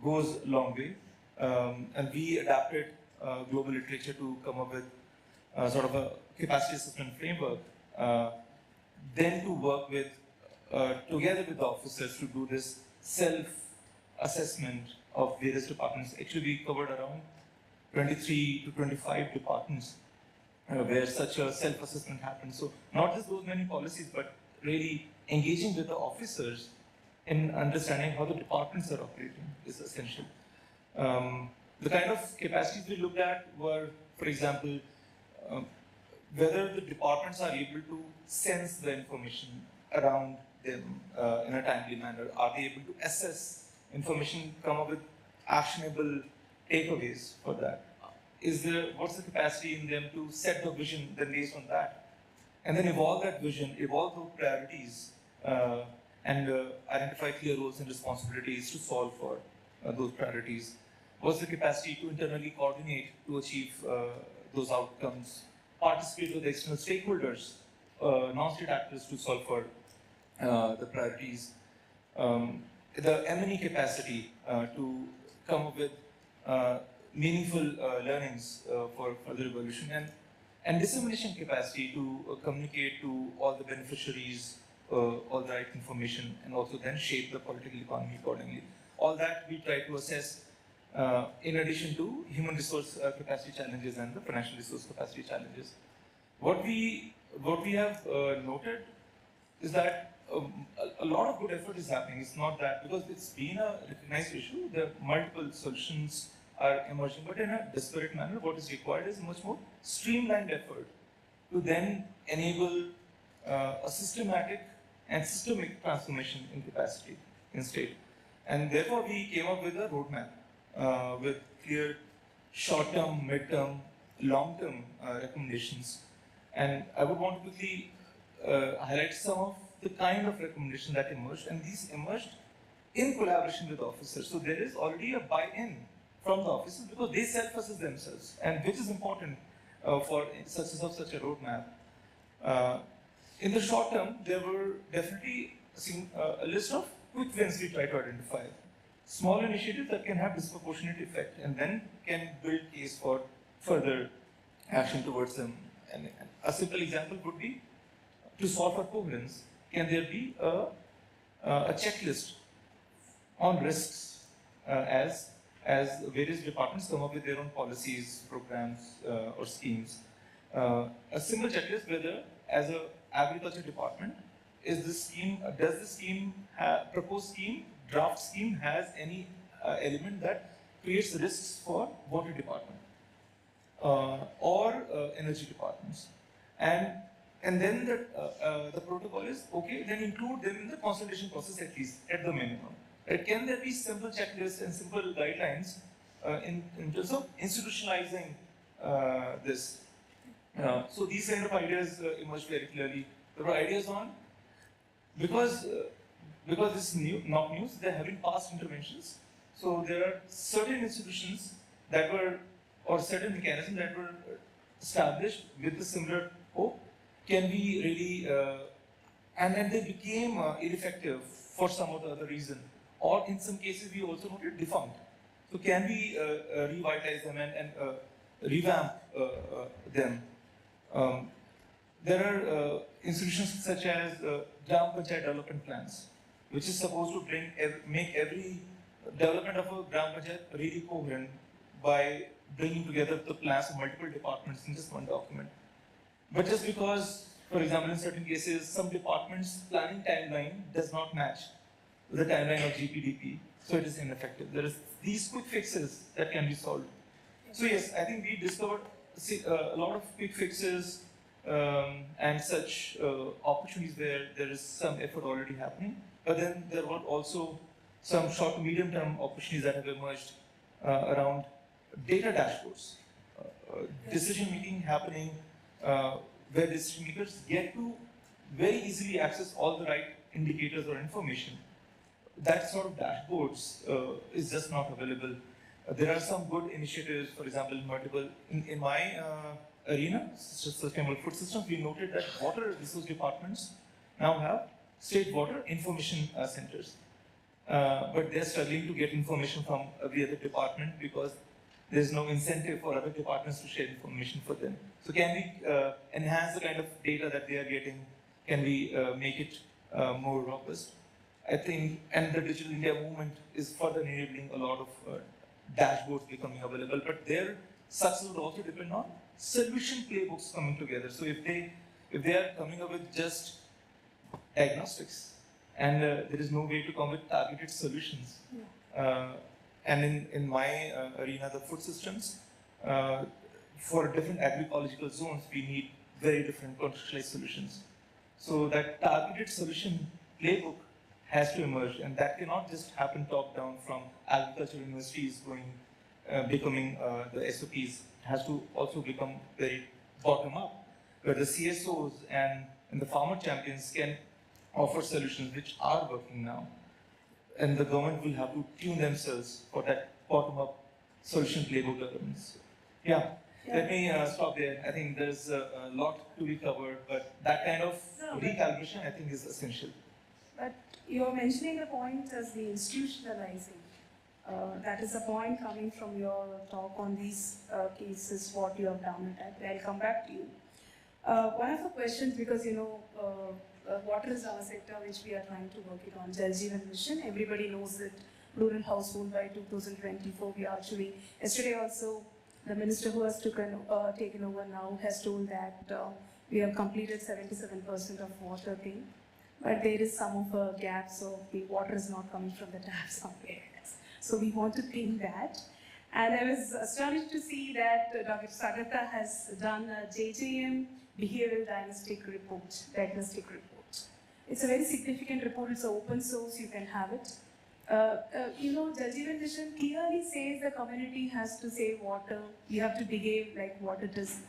goes a long way. And we adapted global literature to come up with sort of a capacity assessment framework. Then to work with, together with the officers to do this self-assessment of various departments. Actually, we covered around 23 to 25 departments where such a self-assessment happens. So not just those many policies, but really engaging with the officers in understanding how the departments are operating is essential. The kind of capacities we looked at were, for example, whether the departments are able to sense the information around them in a timely manner. Are they able to assess information, come up with actionable takeaways for that? What's the capacity in them to set the vision then based on that? And then evolve that vision, evolve those priorities, and identify clear roles and responsibilities to solve for those priorities. What's the capacity to internally coordinate to achieve those outcomes? Participate with external stakeholders, non-state actors to solve for the priorities. The M&E capacity to come up with meaningful learnings for further evolution, and dissemination capacity to communicate to all the beneficiaries all the right information, and also then shape the political economy accordingly. All that we try to assess in addition to human resource capacity challenges and the financial resource capacity challenges. What we have noted is that a lot of good effort is happening. It's not that, because it's been a recognized issue, there are multiple solutions are emerging, but in a disparate manner. What is required is much more streamlined effort to then enable a systematic and systemic transformation in capacity in state. And therefore we came up with a roadmap with clear short-term, mid-term, long-term recommendations. And I would want to quickly highlight some of the kind of recommendations that emerged, and these emerged in collaboration with officers. So there is already a buy-in from the officers because they self-assess themselves, and which is important for success of such a roadmap. In the short term, there were definitely a list of quick wins we try to identify. Small initiatives that can have disproportionate effect and then can build case for further action towards them. And a simple example would be, to solve for coherence, can there be a checklist on risks as various departments come up with their own policies, programs, or schemes. A simple checklist whether, as a agriculture department, does the scheme, proposed scheme, draft scheme has any element that creates risks for water department or energy departments, and then the protocol is okay. Then include them in the consultation process at least at the minimum. Right? Can there be simple checklists and simple guidelines in terms of institutionalizing this? So these kind of ideas emerged very clearly. There were ideas on, because this is not news, there have been past interventions. So there are certain institutions that were, or certain mechanisms that were established with a similar hope. Can we really, and then they became ineffective for some or the other reason. Or in some cases we also noted defunct. So can we revitalize them and revamp them? There are institutions such as Gram Panchayat development plans, which is supposed to make every development of a Gram Panchayat really coherent, by bringing together the plans of multiple departments in just one document. But just because, for example, in certain cases, some departments' planning timeline does not match the timeline of GPDP, so it is ineffective. There is these quick fixes that can be solved. So yes, I think we discovered a lot of quick fixes and such opportunities where there is some effort already happening. But then there were also some short to medium term opportunities that have emerged around data dashboards, decision making happening where decision makers get to very easily access all the right indicators or information. That sort of dashboards is just not available. There are some good initiatives, for example, in my arena, sustainable food systems, we noted that water resource departments now have state water information centers. But they're struggling to get information from every other department because there's no incentive for other departments to share information for them. So can we enhance the kind of data that they are getting? Can we make it more robust? I think, and the Digital India movement is further enabling a lot of dashboards becoming available, but their success would also depend on solution playbooks coming together. So if they are coming up with just diagnostics, and there is no way to come with targeted solutions. And in my arena, the food systems, for different agroecological zones, we need very different contextualized solutions. So that targeted solution playbook has to emerge, and that cannot just happen top-down from agriculture universities becoming the SOPs. It has to also become very bottom-up, where the CSOs and the farmer champions can offer solutions which are working now. And the government will have to tune themselves for that bottom-up solution playbook development. Yeah, let me stop there. I think there's a lot to be covered, but that kind of recalibration, I think, is essential. But you're mentioning the point as the institutionalizing. That is a point coming from your talk on these cases, what you have done at. I'll come back to you. One of the questions, because water is our sector which we are trying to work it on, Jal Jeevan Mission. Everybody knows that rural household by 2024 we are achieving. Yesterday also, the minister who has taken over now has told that we have completed 77% of water thing. But there is some of a gap, so the water is not coming from the tap somewhere else. So we want to clean that. And I was astonished to see that Dr. Sagata has done a JJM behavioural diagnostic report. It's a very significant report. It's open source. You can have it. Jal Jeevan Mission clearly says the community has to save water. You have to behave like water does.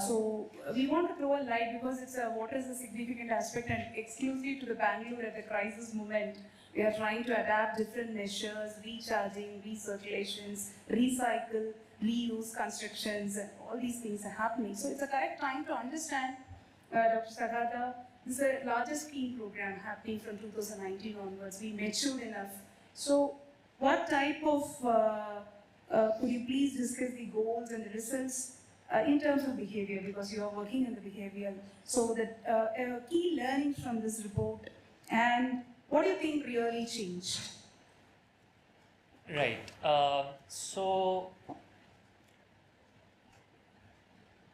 So we want to throw a light because water is a significant aspect, and exclusively to the Bangalore at the crisis moment, we are trying to adapt different measures, recharging, recirculations, recycle, reuse constructions, and all these things are happening. So it's a correct time to understand, Dr. Sagata, this is the largest scheme program happening from 2019 onwards. We matured enough. So what type of, could you please discuss the goals and the results in terms of behavior, because you are working in the behavioral, so that key learnings from this report, and what do you think really changed? Right. So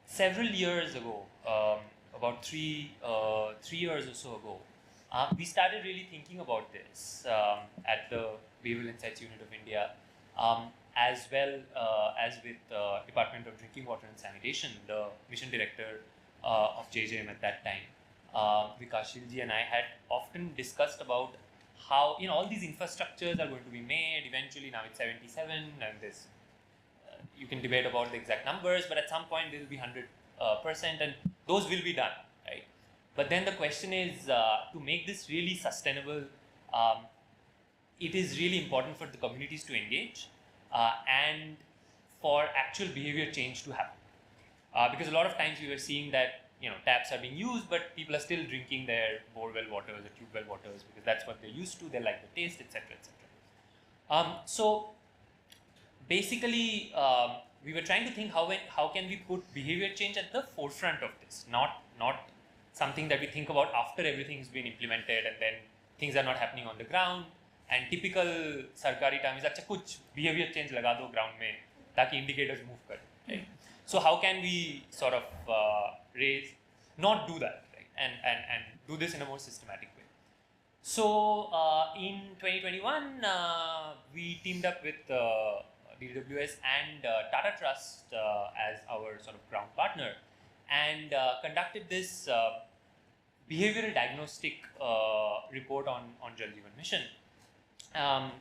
several years ago, about three years or so ago, we started really thinking about this at the Behavioral Insights Unit of India, as well as with Department of Drinking Water and Sanitation. The mission director of JJM at that time, Vikas Shilji, and I had often discussed about how all these infrastructures are going to be made. Eventually, now it's 77, and this you can debate about the exact numbers, but at some point they will be 100%, and those will be done, right? But then the question is, to make this really sustainable, it is really important for the communities to engage and for actual behavior change to happen. Because a lot of times we were seeing that taps are being used, but people are still drinking their borewell waters or tube well waters because that's what they're used to. They like the taste, etc., etc. So basically, we were trying to think how can we put behavior change at the forefront of this, not something that we think about after everything's been implemented and then things are not happening on the ground, and typical सरकारी term is अच्छा कुछ behavior change लगा दो ground में ताकि indicators move करें, right? So how can we sort of not do that, right? And do this in a more systematic way. So in 2021, we teamed up with DWS and Tata Trust as our sort of ground partner, and conducted this behavioral diagnostic report on Jal Jeevan Mission. And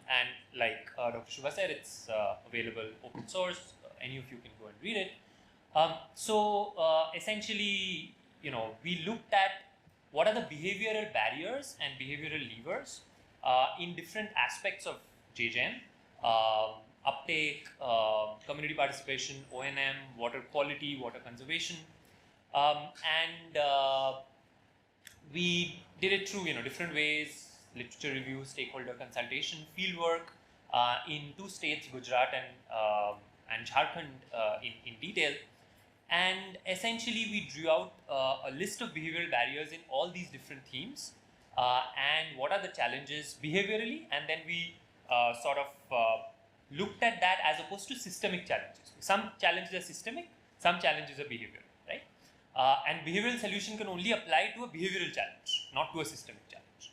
like Dr. Shubha said, it's available open source. Any of you can go and read it. So essentially, we looked at what are the behavioral barriers and behavioral levers in different aspects of JJM, uptake, community participation, O&M, water quality, water conservation, and we did it through different ways: literature review, stakeholder consultation, fieldwork in 2 states, Gujarat and Jharkhand, in detail. And essentially, we drew out a list of behavioral barriers in all these different themes, and what are the challenges behaviorally, and then we sort of looked at that as opposed to systemic challenges. Some challenges are systemic, some challenges are behavioral, right? And behavioral solution can only apply to a behavioral challenge, not to a systemic challenge.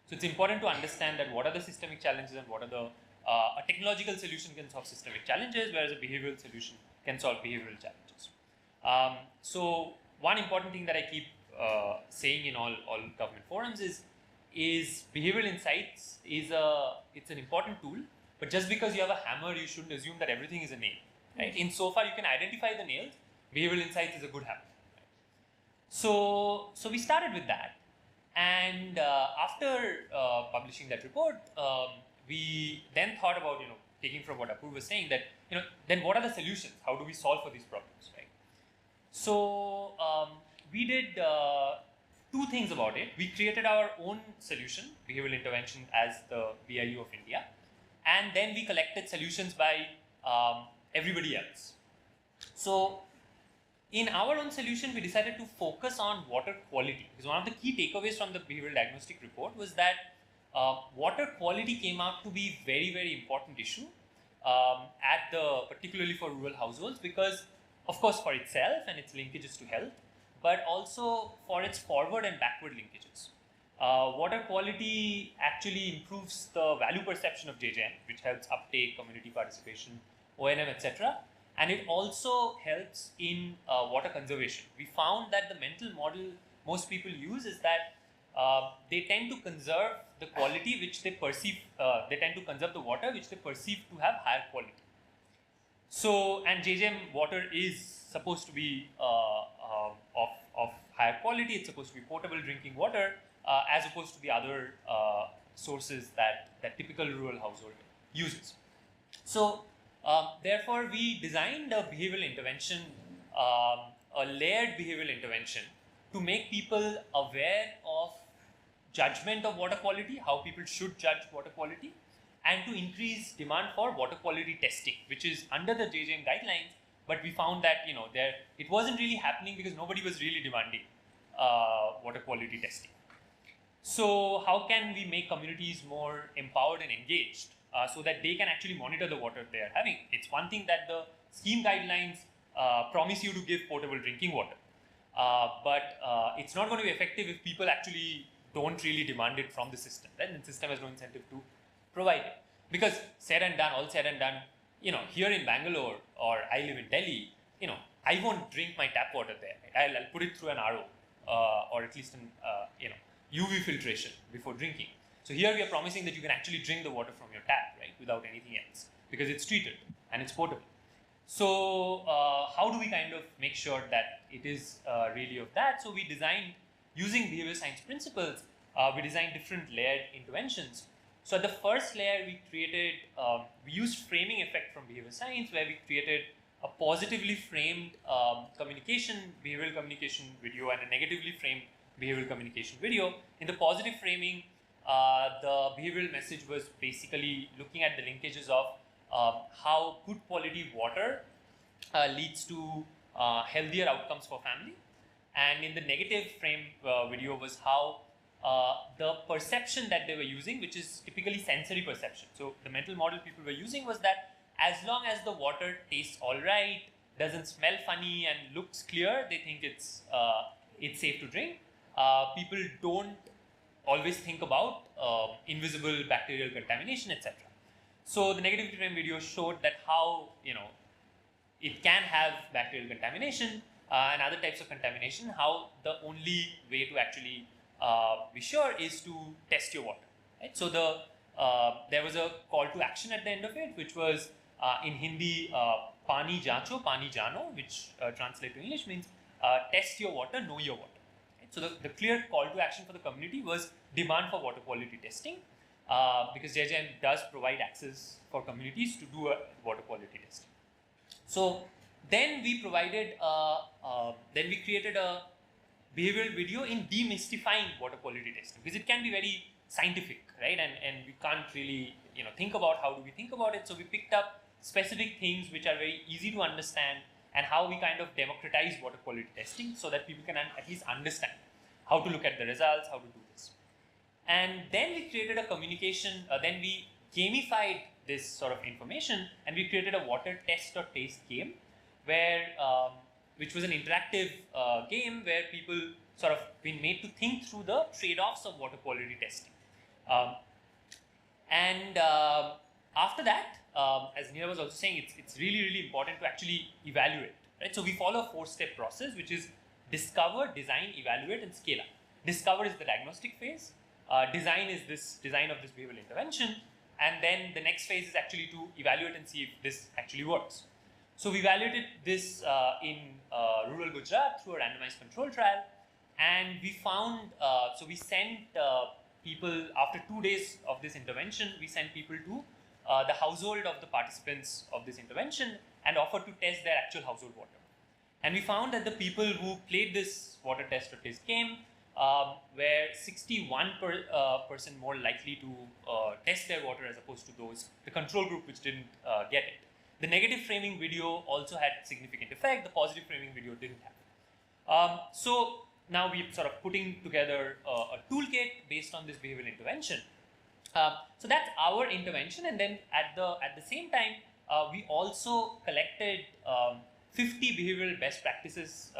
So it's important to understand that what are the systemic challenges and what are the a technological solution can solve systemic challenges, whereas a behavioral solution can solve behavioral challenges. So one important thing that I keep saying in all government forums is behavioral insights it's an important tool, but just because you have a hammer, you shouldn't assume that everything is a nail, right? In so far you can identify the nails, behavioral insights is a good hammer. So we started with that, and after publishing that report, we then thought about taking from what Apurva was saying, that then what are the solutions? How do we solve for these problems, right? So we did 2 things about it. We created our own solution, behavioral intervention, as the BIU of India, and then we collected solutions by everybody else. So in our own solution, we decided to focus on water quality, because one of the key takeaways from the behavioral diagnostic report was that water quality came out to be very, very important issue particularly for rural households, because of course for itself and its linkages to health, but also for its forward and backward linkages. Water quality actually improves the value perception of JJM, which helps uptake, community participation, O&M, etc. And it also helps in water conservation. We found that the mental model most people use is that they tend to conserve the quality which they perceive, they tend to conserve the water which they perceive to have higher quality. So, and JJM water is supposed to be of higher quality. It's supposed to be potable drinking water, as opposed to the other sources that typical rural household uses. So, therefore, we designed a behavioral intervention, a layered behavioral intervention, to make people aware of judgment of water quality, how people should judge water quality, and to increase demand for water quality testing, which is under the JJM guidelines, but we found that it wasn't really happening because nobody was really demanding water quality testing. So how can we make communities more empowered and engaged so that they can actually monitor the water they are having? It's one thing that the scheme guidelines promise you to give potable drinking water, but it's not going to be effective if people actually don't really demand it from the system. Then the system has no incentive to provide it. Because said and done, all said and done, here in Bangalore, or I live in Delhi, I won't drink my tap water there. I'll put it through an RO, or at least an UV filtration before drinking. So here we are promising that you can actually drink the water from your tap, right, without anything else, because it's treated and it's potable. So how do we kind of make sure that it is really of that? So we designed, using behavior science principles, we designed different layered interventions. So at the first layer, we created, we used framing effect from behavior science, where we created a positively framed behavioral communication video, and a negatively framed behavioral communication video. In the positive framing, the behavioral message was basically looking at the linkages of how good quality water leads to healthier outcomes for family. And in the negative frame video was how the perception that they were using, which is typically sensory perception. So the mental model people were using was that as long as the water tastes all right, doesn't smell funny, and looks clear, they think it's safe to drink. People don't always think about invisible bacterial contamination, etc. So the negativity frame video showed that how it can have bacterial contamination and other types of contamination. How the only way to actually be sure is to test your water. Right? So there was a call to action at the end of it, which was in Hindi, "Pani jancho, pani jano," which translated to English means test your water, know your water. So the clear call to action for the community was demand for water quality testing, because JJM does provide access for communities to do a water quality testing. So then we provided, then we created a behavioral video in demystifying water quality testing, because it can be very scientific, right? And we can't really think about how do we think about it. So we picked up specific things which are very easy to understand, and how we kind of democratize water quality testing so that people can at least understand how to look at the results, how to do this. And then we created a communication, then we gamified this sort of information, and we created a water test or taste game, where which was an interactive game where people sort of been made to think through the trade-offs of water quality testing. After that, as Neera was also saying, it's really, really important to actually evaluate, right? So we follow a 4-step process, which is discover, design, evaluate, and scale up. Discover is the diagnostic phase. Design is this design of this behavioral intervention, and then the next phase is actually to evaluate and see if this actually works. So we evaluated this in rural Gujarat through a randomized control trial, and we found, so we sent people, after 2 days of this intervention, we sent people to the household of the participants of this intervention and offered to test their actual household water. And we found that the people who played this water test or taste game were 61% more likely to test their water as opposed to the control group which didn't get it. The negative framing video also had significant effect. The positive framing video didn't have. So now we're sort of putting together a toolkit based on this behavioral intervention. So that's our intervention, and then at the same time, we also collected 50 behavioral best practices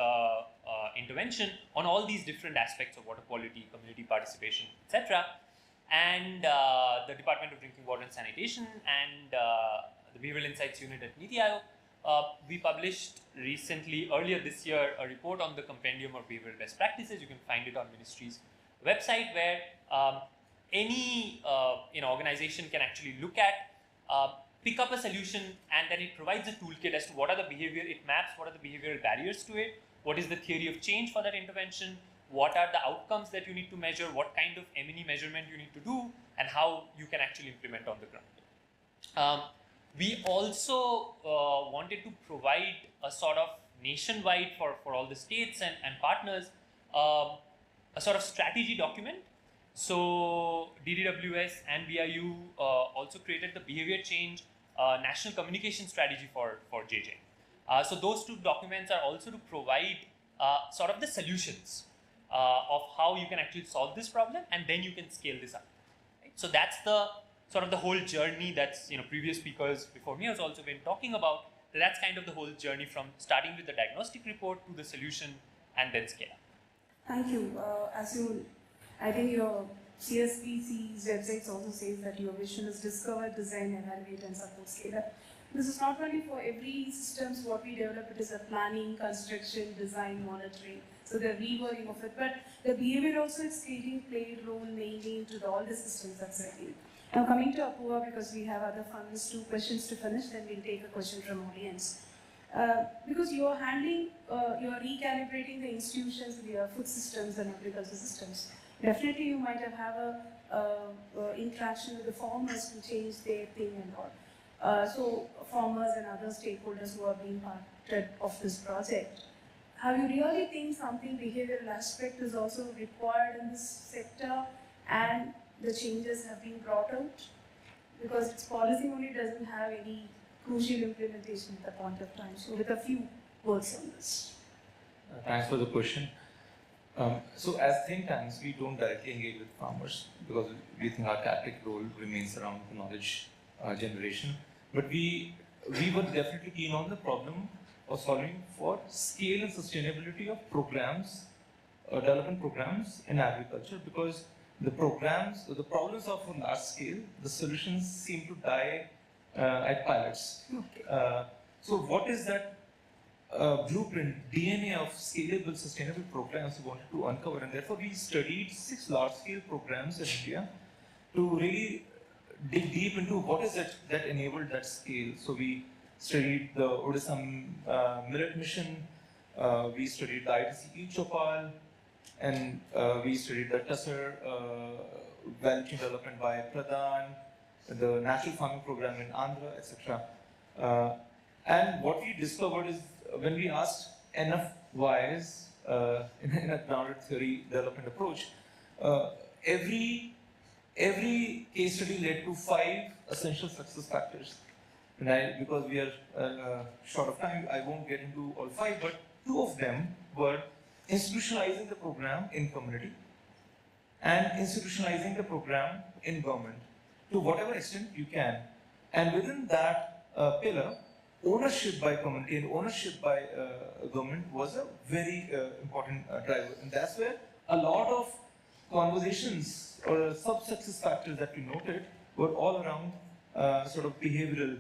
intervention on all these different aspects of water quality, community participation, etc. And the Department of Drinking Water and Sanitation and the Behavioral Insights Unit at Niti Aayog, we published recently, earlier this year, a report on the compendium of behavioral best practices. You can find it on Ministry's website, where any organization can actually look at, pick up a solution, and then it provides a toolkit as to what are the it maps what are the behavioral barriers to it, what is the theory of change for that intervention, what are the outcomes that you need to measure, what kind of M&E measurement you need to do, and how you can actually implement on the ground. We also wanted to provide a sort of nationwide for all the states and partners, a sort of strategy document. So DDWS and BIU also created the behavior change national communication strategy for JJ. So those two documents are also to provide sort of the solutions of how you can actually solve this problem, and then you can scale this up. Right? So that's the sort of the whole journey that's previous speakers before me has also been talking about. So that's kind of the whole journey from starting with the diagnostic report to the solution and then scale up. Thank you. I think your CSPC's website also says that your vision is discover, design, evaluate, and support scale up. This is not only for every systems what we develop, it is a planning, construction, design, monitoring. So the reworking of it, but the behavior also is played role mainly into all the systems that's working. Now coming to Apurva, because we have other finalists, 2 questions to finish, then we'll take a question from audience. Because you are handling, you are recalibrating the institutions with your food systems and agriculture systems. Definitely you might have a interaction with the farmers to change their thing and all. So farmers and other stakeholders who are being part of this project. Have you really think something behavioral aspect is also required in this sector, and the changes have been brought out? Because its policy only doesn't have any crucial implementation at the point of time. So with a few words on this. Thanks for the question. So as think tanks, we don't directly engage with farmers because we think our tactic role remains around knowledge generation. But we were definitely keen on the problem of solving for scale and sustainability of programs, development programs in agriculture, because the problems are for large scale, the solutions seem to die at pilots. Okay. So what is that blueprint, DNA of scalable, sustainable programs we wanted to uncover, and therefore we studied 6 large-scale programs in India to really dig deep into what is it that enabled that scale. So we studied the Odisha Millet Mission, we studied the ITC E-Chopal, and we studied the Tussar value chain development by Pradhan, the natural farming program in Andhra, etc. And what we discovered is when we asked enough whys in a grounded theory development approach, every case study led to 5 essential success factors. And because we are short of time, I won't get into all 5, but 2 of them were institutionalizing the program in community and institutionalizing the program in government to whatever extent you can. And within that pillar, ownership by community and ownership by government was a very important driver. And that's where a lot of conversations or sub-success factors that we noted were all around sort of behavioral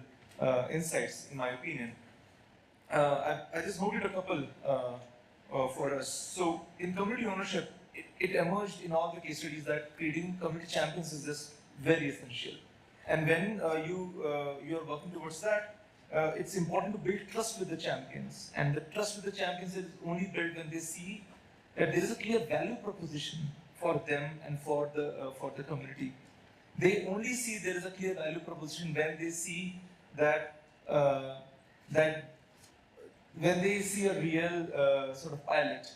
insights, in my opinion. I just noted a couple for us. So in community ownership, it emerged in all the case studies that creating community champions is just very essential. And when you are working towards that, it's important to build trust with the champions. And the trust with the champions is only built when they see that there is a clear value proposition for them and for the community. They only see there is a clear value proposition when they see that when they see a real sort of pilot,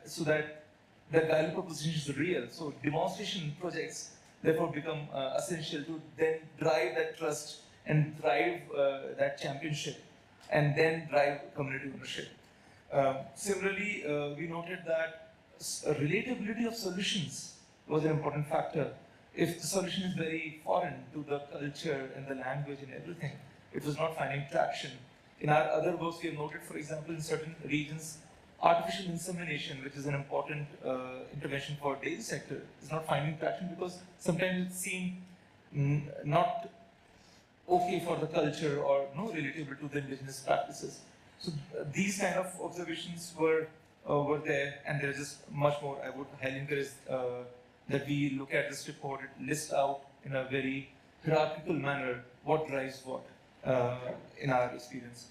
so that the value proposition is real. So demonstration projects therefore become essential to then drive that trust and drive that championship, and then drive community ownership. Similarly, we noted that relatability of solutions was an important factor. If the solution is very foreign to the culture and the language and everything, it was not finding traction. In our other works, we have noted, for example, in certain regions, artificial insemination, which is an important intervention for dairy sector, is not finding traction because sometimes it seemed not okay for the culture or no relatable to the indigenous practices. So these kind of observations were there, and there's just much more. I would highly encourage that we look at this report, list out in a very hierarchical manner what drives what in our experience.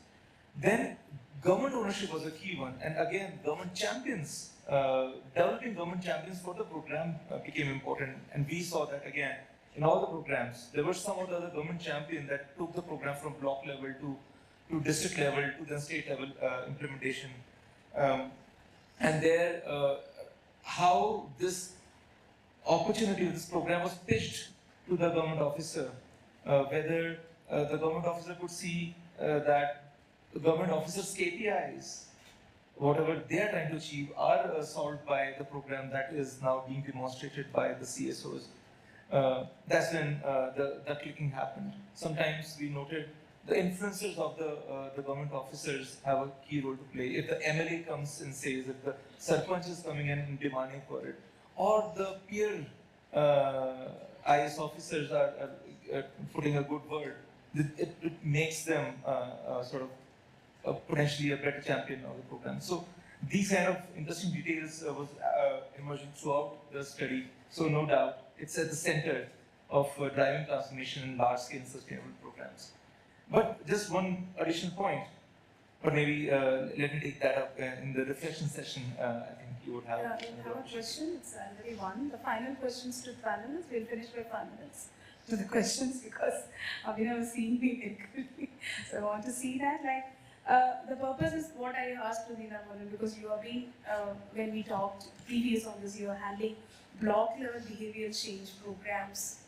Then government ownership was a key one, and again government champions, developing government champions for the program became important, and we saw that again in all the programs. There were some of the other government champions that took the program from block level to district level to then state level implementation. And there, how this opportunity of this program was pitched to the government officer, whether the government officer could see that the government officer's KPIs, whatever they are trying to achieve, are solved by the program that is now being demonstrated by the CSOs. That's when the clicking happened. Sometimes we noted the influencers of the government officers have a key role to play. If the MLA comes and says, if the Sarpanch is coming in and demanding for it, or the peer IS officers are putting a good word, it makes them sort of potentially a better champion of the program. So these kind of interesting details was emerging throughout the study. So no doubt, it's at the center of driving transformation in large-scale sustainable programs. But just one additional point, but maybe let me take that up in the reflection session. I think you would have. Yeah, we have a question. It's already one. The final questions to the panelists. We'll finish by 5 minutes to the questions because Abhinav was seeing me equally. So I want to see that. The purpose is what I asked to Nina because you are being, when we talked previous on this, you are handling block level behavioral change programs,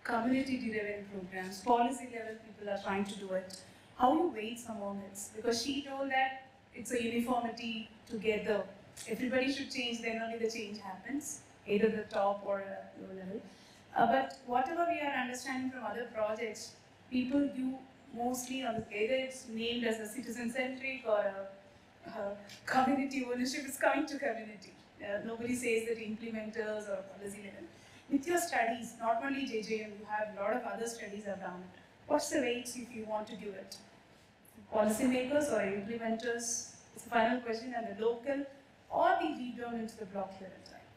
community driven programs, policy level people are trying to do it. How you weight some of it? Because she told that it's a uniformity together everybody should change, then only the change happens, either the top or lower level. But whatever we are understanding from other projects, people do mostly on either it's named as a citizen-centric or a community ownership is coming to community. Nobody says that implementers or policy level. With your studies, not only JJM, you have a lot of other studies around it. What's the weights if you want to give it? Policymakers or implementers? It's a final question, and the local, or the deep down into the block here and time.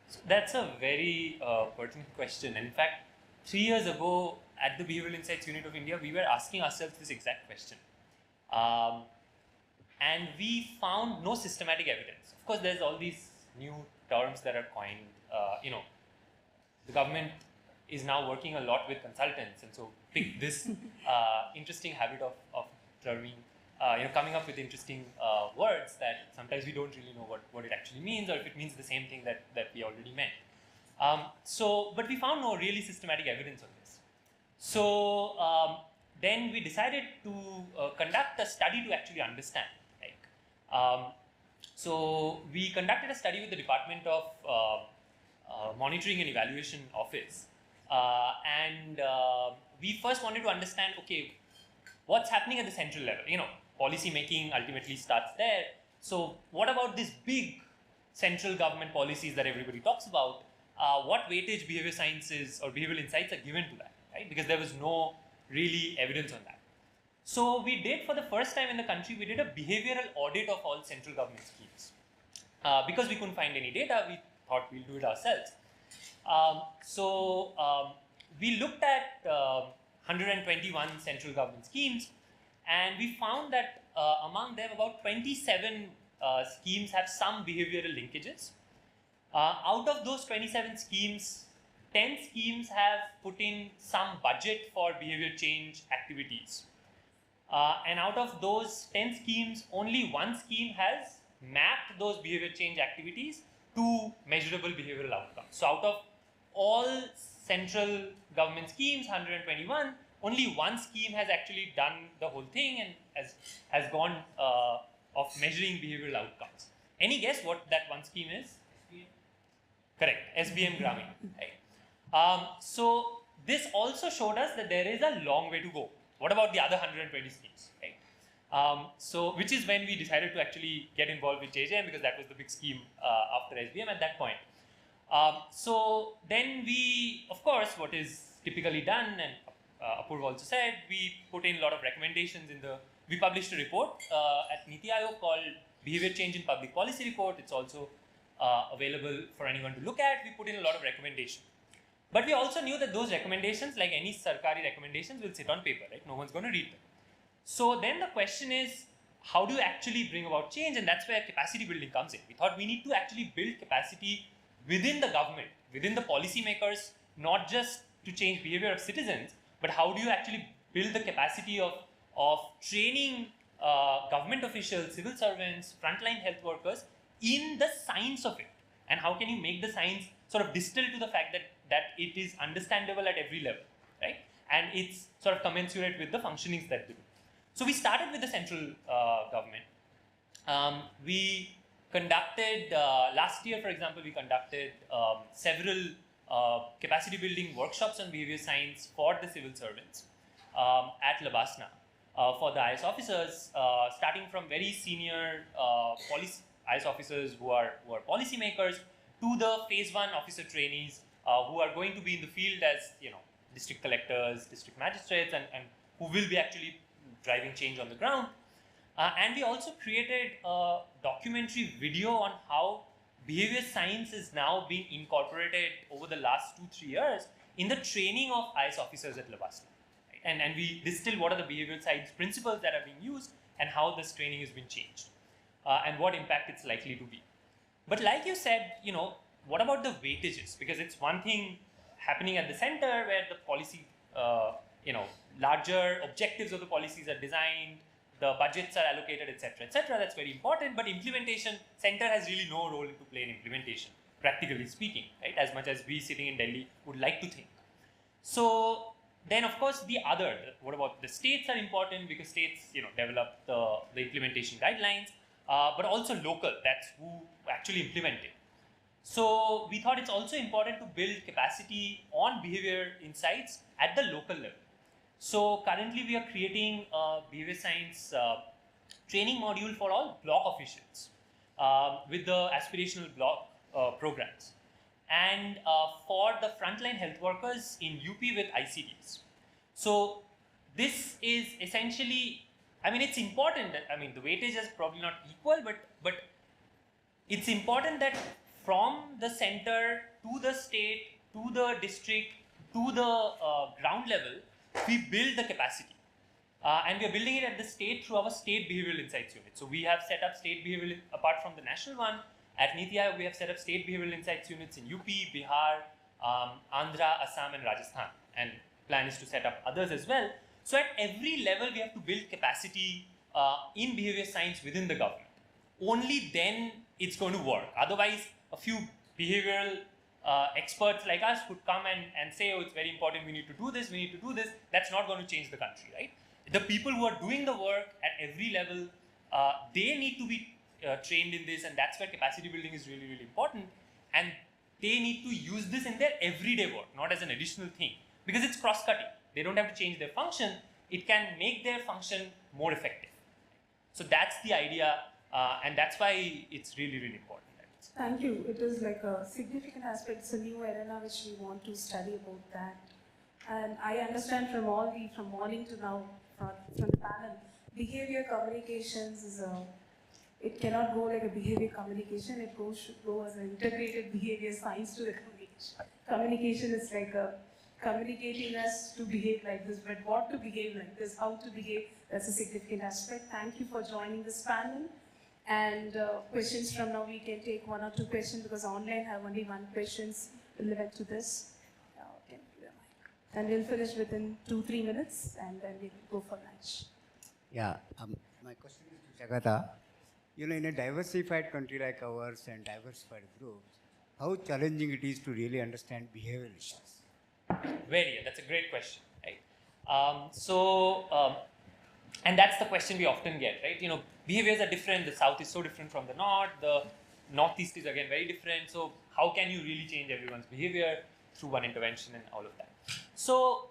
So that's a very pertinent question. And in fact, 3 years ago at the Behavioural Insights Unit of India, we were asking ourselves this exact question. And we found no systematic evidence. Of course, there's all these new terms that are coined. The government is now working a lot with consultants, and so pick this interesting habit of terming, coming up with interesting words that sometimes we don't really know what it actually means, or if it means the same thing that we already meant. But we found no really systematic evidence on this. So then we decided to conduct a study to actually understand. So we conducted a study with the Department of Monitoring and Evaluation Office, and we first wanted to understand, okay, what's happening at the central level? Policy making ultimately starts there. So what about these big central government policies that everybody talks about? What weightage behavior sciences or behavioral insights are given to that, right? Because there was no really evidence on that. So we did, for the first time in the country, we did a behavioral audit of all central government schemes. Because we couldn't find any data, we thought we'll do it ourselves. We looked at 121 central government schemes, and we found that among them about 27 schemes have some behavioral linkages. Out of those 27 schemes, 10 schemes have put in some budget for behavior change activities. And out of those 10 schemes, only one scheme has mapped those behavior change activities to measurable behavioral outcomes. So out of all central government schemes, 121, only one scheme has actually done the whole thing and has gone of measuring behavioral outcomes. Any guess what that one scheme is? SBM? Correct, SBM Gramin. Right. So this also showed us that there is a long way to go. What about the other 120 schemes? Right. Which is when we decided to actually get involved with JJM, because that was the big scheme after SBM at that point. So then we, of course, what is typically done, and Apurva also said, we put in a lot of recommendations we published a report at Niti Aayog called Behavior Change in Public Policy Report. It's also available for anyone to look at. We put in a lot of recommendations. But we also knew that those recommendations, like any Sarkari recommendations, will sit on paper, right? No one's going to read them. So then the question is, how do you actually bring about change? And that's where capacity building comes in. We thought we need to actually build capacity within the government, within the policymakers, not just to change behavior of citizens, but how do you actually build the capacity of training government officials, civil servants, frontline health workers in the science of it? And how can you make the science sort of distill to the fact that it is understandable at every level, right? And it's sort of commensurate with the functionings that they do. So we started with the central government. We conducted, last year, for example, we conducted several capacity building workshops on behavior science for the civil servants at Labasna for the IS officers, starting from very senior IS officers who are policymakers to the phase 1 officer trainees who are going to be in the field as district collectors, district magistrates, and who will be actually driving change on the ground. And we also created a documentary video on how behavior science is now being incorporated over the last 2-3 years in the training of IS officers at Labasna. Right? And we distill what are the behavioral science principles that are being used and how this training has been changed and what impact it's likely to be. But like you said, what about the weightages? Because it's one thing happening at the center where the policy, larger objectives of the policies are designed, the budgets are allocated, etc., etc. That's very important. But implementation, center has really no role to play in implementation, practically speaking, right? As much as we sitting in Delhi would like to think. So then, of course, what about the states are important because states, develop the implementation guidelines. but also local. That's who actually implement it. So we thought it's also important to build capacity on behavior insights at the local level. So currently we are creating a behavior science training module for all block officials with the aspirational block programs, and for the frontline health workers in UP with ICDs. So this is essentially, I mean, it's important that, I mean, the weightage is probably not equal, but it's important that from the center to the state to the district to the ground level, we build the capacity. And we are building it at the state through our state behavioral insights unit. So we have set up state behavioral, apart from the national one, at Niti Aayog we have set up state behavioral insights units in UP, Bihar, Andhra, Assam and Rajasthan. And plan is to set up others as well. So at every level we have to build capacity in behavior science within the government. Only then it's going to work. Otherwise, a few behavioral experts like us would come and say, oh, it's very important, we need to do this, we need to do this. That's not going to change the country, right? The people who are doing the work at every level, they need to be trained in this, and that's where capacity building is really, really important. And they need to use this in their everyday work, not as an additional thing, because it's cross-cutting. They don't have to change their function. It can make their function more effective. So that's the idea, and that's why it's really, really important. Thank you. It is like a significant aspect. It's a new arena which we want to study about that. And I understand from morning to now, from the panel, behavior communications is it cannot go like a behavior communication. It should go as an integrated behavior science to the communication. Communication is like communicating us to behave like this, but what to behave like this, how to behave, that's a significant aspect. Thank you for joining this panel. And questions from now, we can take 1 or 2 questions because online have only 1 questions relevant to this. Okay, and we'll finish within 2-3 minutes and then we'll go for lunch. Yeah, my question is to Jagata. You know, in a diversified country like ours and diversified groups, how challenging it is to really understand behavioral issues? Very, that's a great question, right? And that's the question we often get, right? You know, behaviors are different. The South is so different from the North. The Northeast is again very different. So how can you really change everyone's behavior through one intervention and all of that? So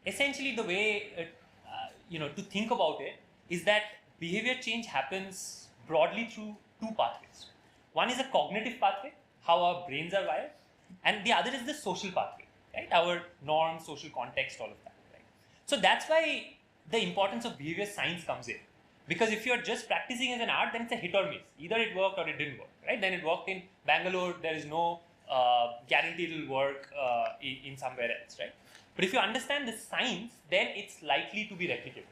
essentially the way, to think about it is that behavior change happens broadly through 2 pathways. One is a cognitive pathway, how our brains are wired, and the other is the social pathway, right? Our norms, social context, all of that, right? So that's why the importance of behavior science comes in. Because if you're just practicing as an art, then it's a hit or miss. Either it worked or it didn't work, right? Then it worked in Bangalore, there is no guarantee it'll work in somewhere else, right? But if you understand the science, then it's likely to be replicable.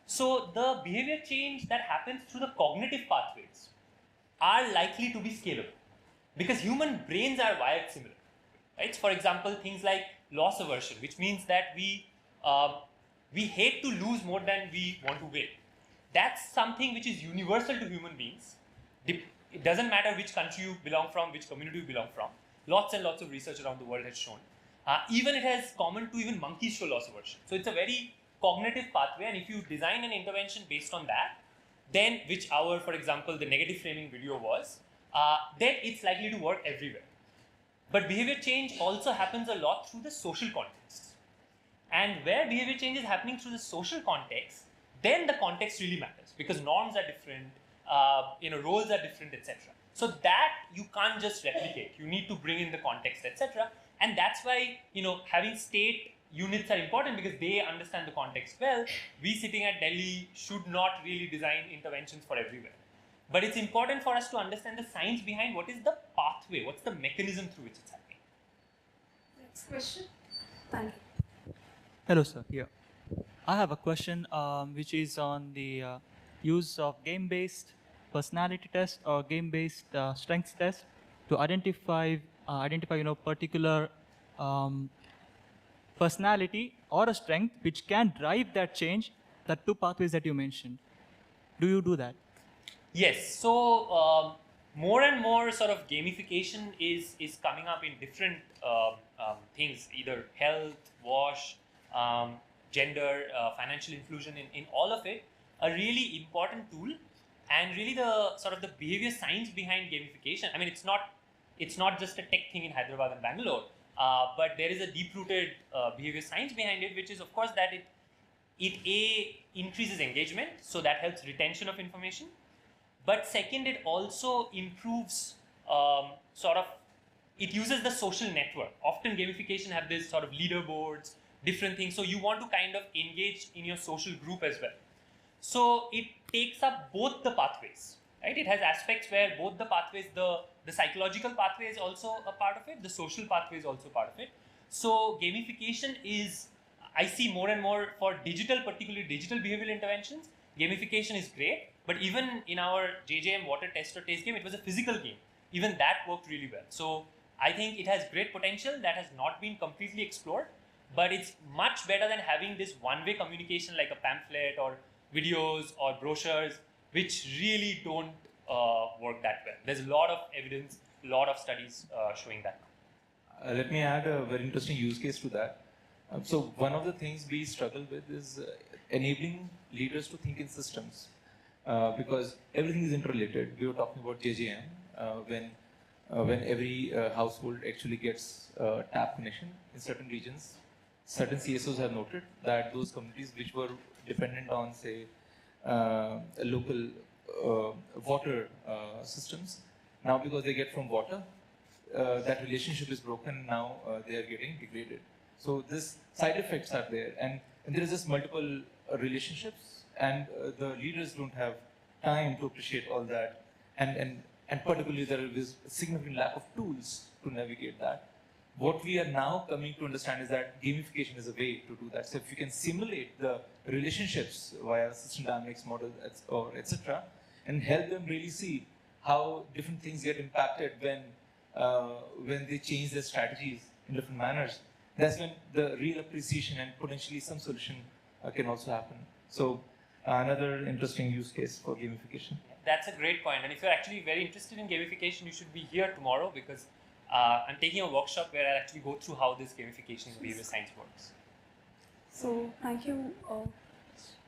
So the behavior change that happens through the cognitive pathways are likely to be scalable because human brains are wired similar, right? For example, things like loss aversion, which means that we hate to lose more than we want to win. That's something which is universal to human beings. It doesn't matter which country you belong from, which community you belong from. Lots and lots of research around the world has shown. Even it has common to even monkeys show loss aversion. So it's a very cognitive pathway, and if you design an intervention based on that, then which for example, the negative framing video was, then it's likely to work everywhere. But behavior change also happens a lot through the social context. And where behavior change is happening through the social context, then the context really matters because norms are different, roles are different, etc. So that you can't just replicate. You need to bring in the context, etc. And that's why, having state units are important because they understand the context well. We sitting at Delhi should not really design interventions for everywhere. But it's important for us to understand the science behind what is the pathway, what's the mechanism through which it's happening. Next question. Thank you. Hello, sir. Here. I have a question which is on the use of game-based personality test or game-based strengths test to identify particular personality or a strength which can drive that change, the 2 pathways that you mentioned. Do you do that? Yes. So more and more sort of gamification is coming up in different things, either health, WASH, gender, financial inclusion, in all of it. A really important tool and really the sort of the behavior science behind gamification. I mean, it's not just a tech thing in Hyderabad and Bangalore, but there is a deep-rooted behavior science behind it, which is of course that it increases engagement, so that helps retention of information. But second, it also improves it uses the social network. Often gamification have this sort of leaderboards, different things. So you want to kind of engage in your social group as well. So it takes up both the pathways, right? It has aspects where both the pathways, the psychological pathway is also a part of it, the social pathway is also part of it. So gamification is, I see more and more for digital, particularly digital behavioral interventions, gamification is great. But even in our JJM water test or taste game, it was a physical game. Even that worked really well. So I think it has great potential that has not been completely explored, but it's much better than having this one-way communication like a pamphlet or videos or brochures, which really don't work that well. There's a lot of evidence, a lot of studies showing that. Let me add a very interesting use case to that. So one of the things we struggle with is enabling leaders to think in systems, because everything is interrelated. We were talking about JJM when every household actually gets tap connection in certain regions. Certain CSOs have noted that those communities which were dependent on, say, local water systems, now because they get from water, that relationship is broken. Now they are getting degraded. So this side effects are there, and there is just multiple relationships, and the leaders don't have time to appreciate all that, and particularly there is a significant lack of tools to navigate that. What we are now coming to understand is that gamification is a way to do that. So if you can simulate the relationships via system dynamics model or etc., and help them really see how different things get impacted when they change their strategies in different manners, that's when the real appreciation and potentially some solution can also happen. So another interesting use case for gamification. That's a great point. And if you're actually very interested in gamification, you should be here tomorrow, because I'm taking a workshop where I'll actually go through how this gamification in behavior science works. So thank you.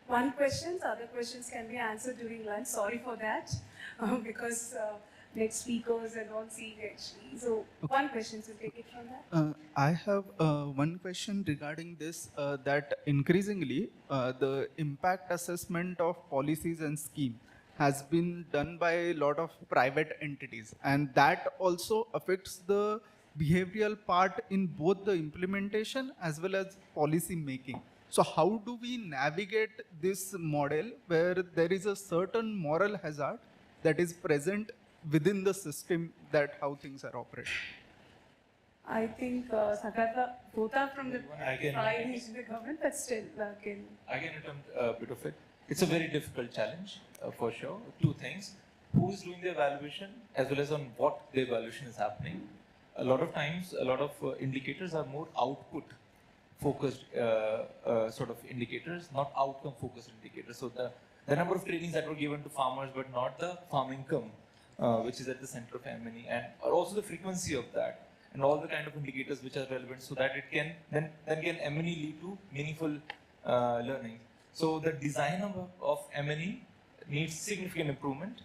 One question, other questions can be answered during lunch. Sorry for that, because next speakers and all seeing actually. So one question, so take it from that. I have one question regarding this, that increasingly the impact assessment of policies and scheme has been done by a lot of private entities, and that also affects the behavioral part in both the implementation as well as policy making. So how do we navigate this model where there is a certain moral hazard that is present within the system, that how things are operated? I think Sakata, both are from the I government, but still can. I can attempt a bit of it. It's a very difficult challenge, for sure. Two things: who is doing the evaluation, as well as on what the evaluation is happening. A lot of times, a lot of indicators are more output-focused sort of indicators, not outcome-focused indicators. So the number of trainings that were given to farmers, but not the farm income, which is at the center of M&E, and also the frequency of that, and all the kind of indicators which are relevant, so that it can then can M&E lead to meaningful learning. So the design of M&E needs significant improvement,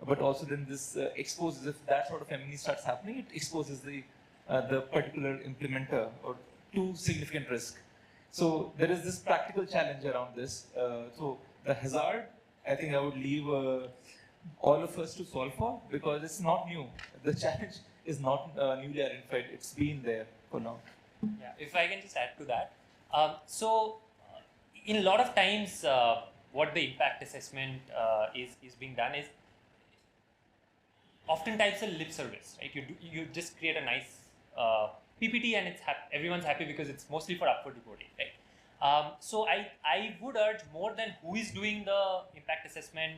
but also then this exposes, if that sort of M&E starts happening, it exposes the particular implementer or to significant risk. So there is this practical challenge around this. So the hazard, I think I would leave all of us to solve for, because it's not new. The challenge is not newly identified. It's been there for long. Yeah, if I can just add to that. In a lot of times, what the impact assessment is being done is oftentimes a lip service, right? You just create a nice PPT and everyone's happy because it's mostly for upward reporting, right? So I would urge, more than who is doing the impact assessment,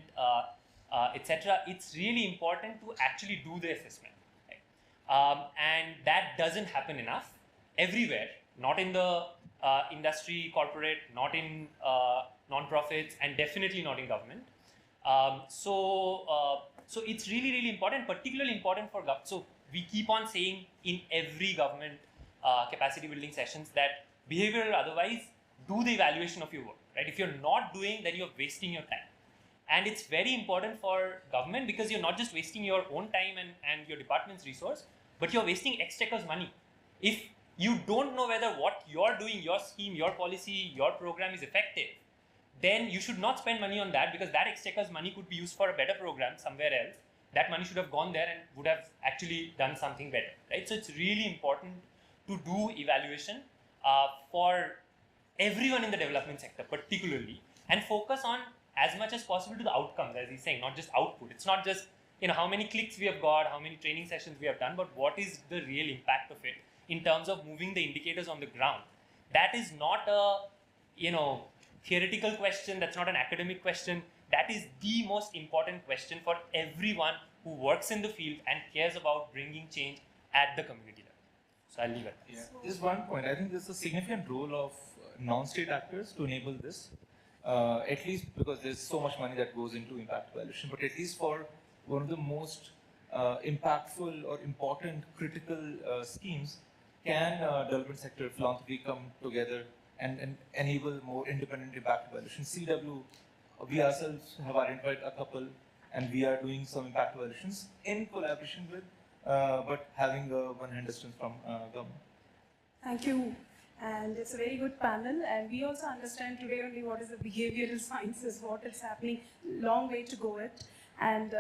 etc. It's really important to actually do the assessment, right? And that doesn't happen enough everywhere, not in the industry, corporate, not in non-profits, and definitely not in government. So it's really, really important, particularly important for government. So we keep on saying in every government capacity building sessions that behavioral, otherwise, do the evaluation of your work, right? If you're not doing, then you're wasting your time. And it's very important for government because you're not just wasting your own time and your department's resource, but you're wasting exchequer's money. If you don't know whether what you're doing, your scheme, your policy, your program is effective, then you should not spend money on that, because that exchequer's money could be used for a better program somewhere else. That money should have gone there and would have actually done something better, right? So it's really important to do evaluation for everyone in the development sector particularly, and focus on as much as possible to the outcomes, as he's saying, not just output. It's not just how many clicks we have got, how many training sessions we have done, but what is the real impact of it in terms of moving the indicators on the ground. That is not a theoretical question, that's not an academic question. That is the most important question for everyone who works in the field and cares about bringing change at the community level. So I'll leave it. Yeah. Just one point. I think there's a significant role of non-state actors to enable this. At least because there's so much money that goes into impact evaluation, but at least for one of the most impactful or important critical schemes, can development sector philanthropy come together and enable more independent impact evaluation. CW, we ourselves have identified a couple, and we are doing some impact evaluations in collaboration with, but having a one-hand distance from government. Thank you. And it's a very good panel. And we also understand today only what is the behavioral sciences, what is happening, long way to go it. And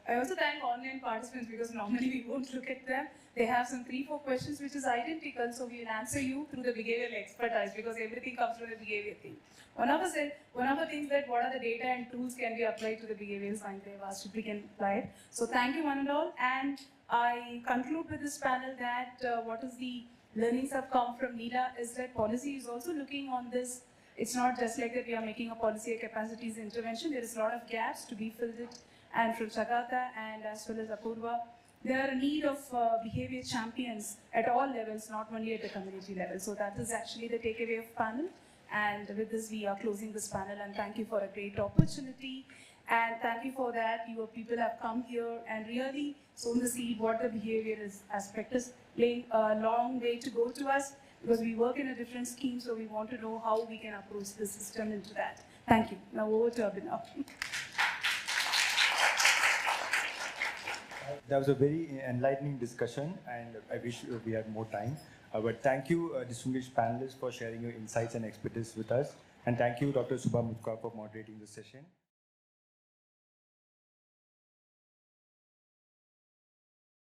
I also thank online participants, because normally we won't look at them. They have some 3-4 questions which is identical, so we will answer you through the behavioral expertise, because everything comes from the behavior thing. One of the things that what are the data and tools can be applied to the behavioral science, they've asked if we can apply it. So thank you one and all. And I conclude with this panel that what is the learnings have come from NIDA is that policy is also looking on this. It's not just like that we are making a policy or capacities intervention. There is a lot of gaps to be filled it. And from Sagartha and as well as Apurva, there are a need of behavior champions at all levels, not only at the community level. So that is actually the takeaway of panel. And with this, we are closing this panel. And thank you for a great opportunity. And thank you for that. Your people have come here and really sown the seed what the behavior aspect is, laying a long way to go to us, because we work in a different scheme, so we want to know how we can approach the system into that. Thank you. Now over to Abhinav. That was a very enlightening discussion, and I wish we had more time. But thank you, distinguished panelists, for sharing your insights and expertise with us. And thank you, Dr. Subha Mutka, for moderating the session.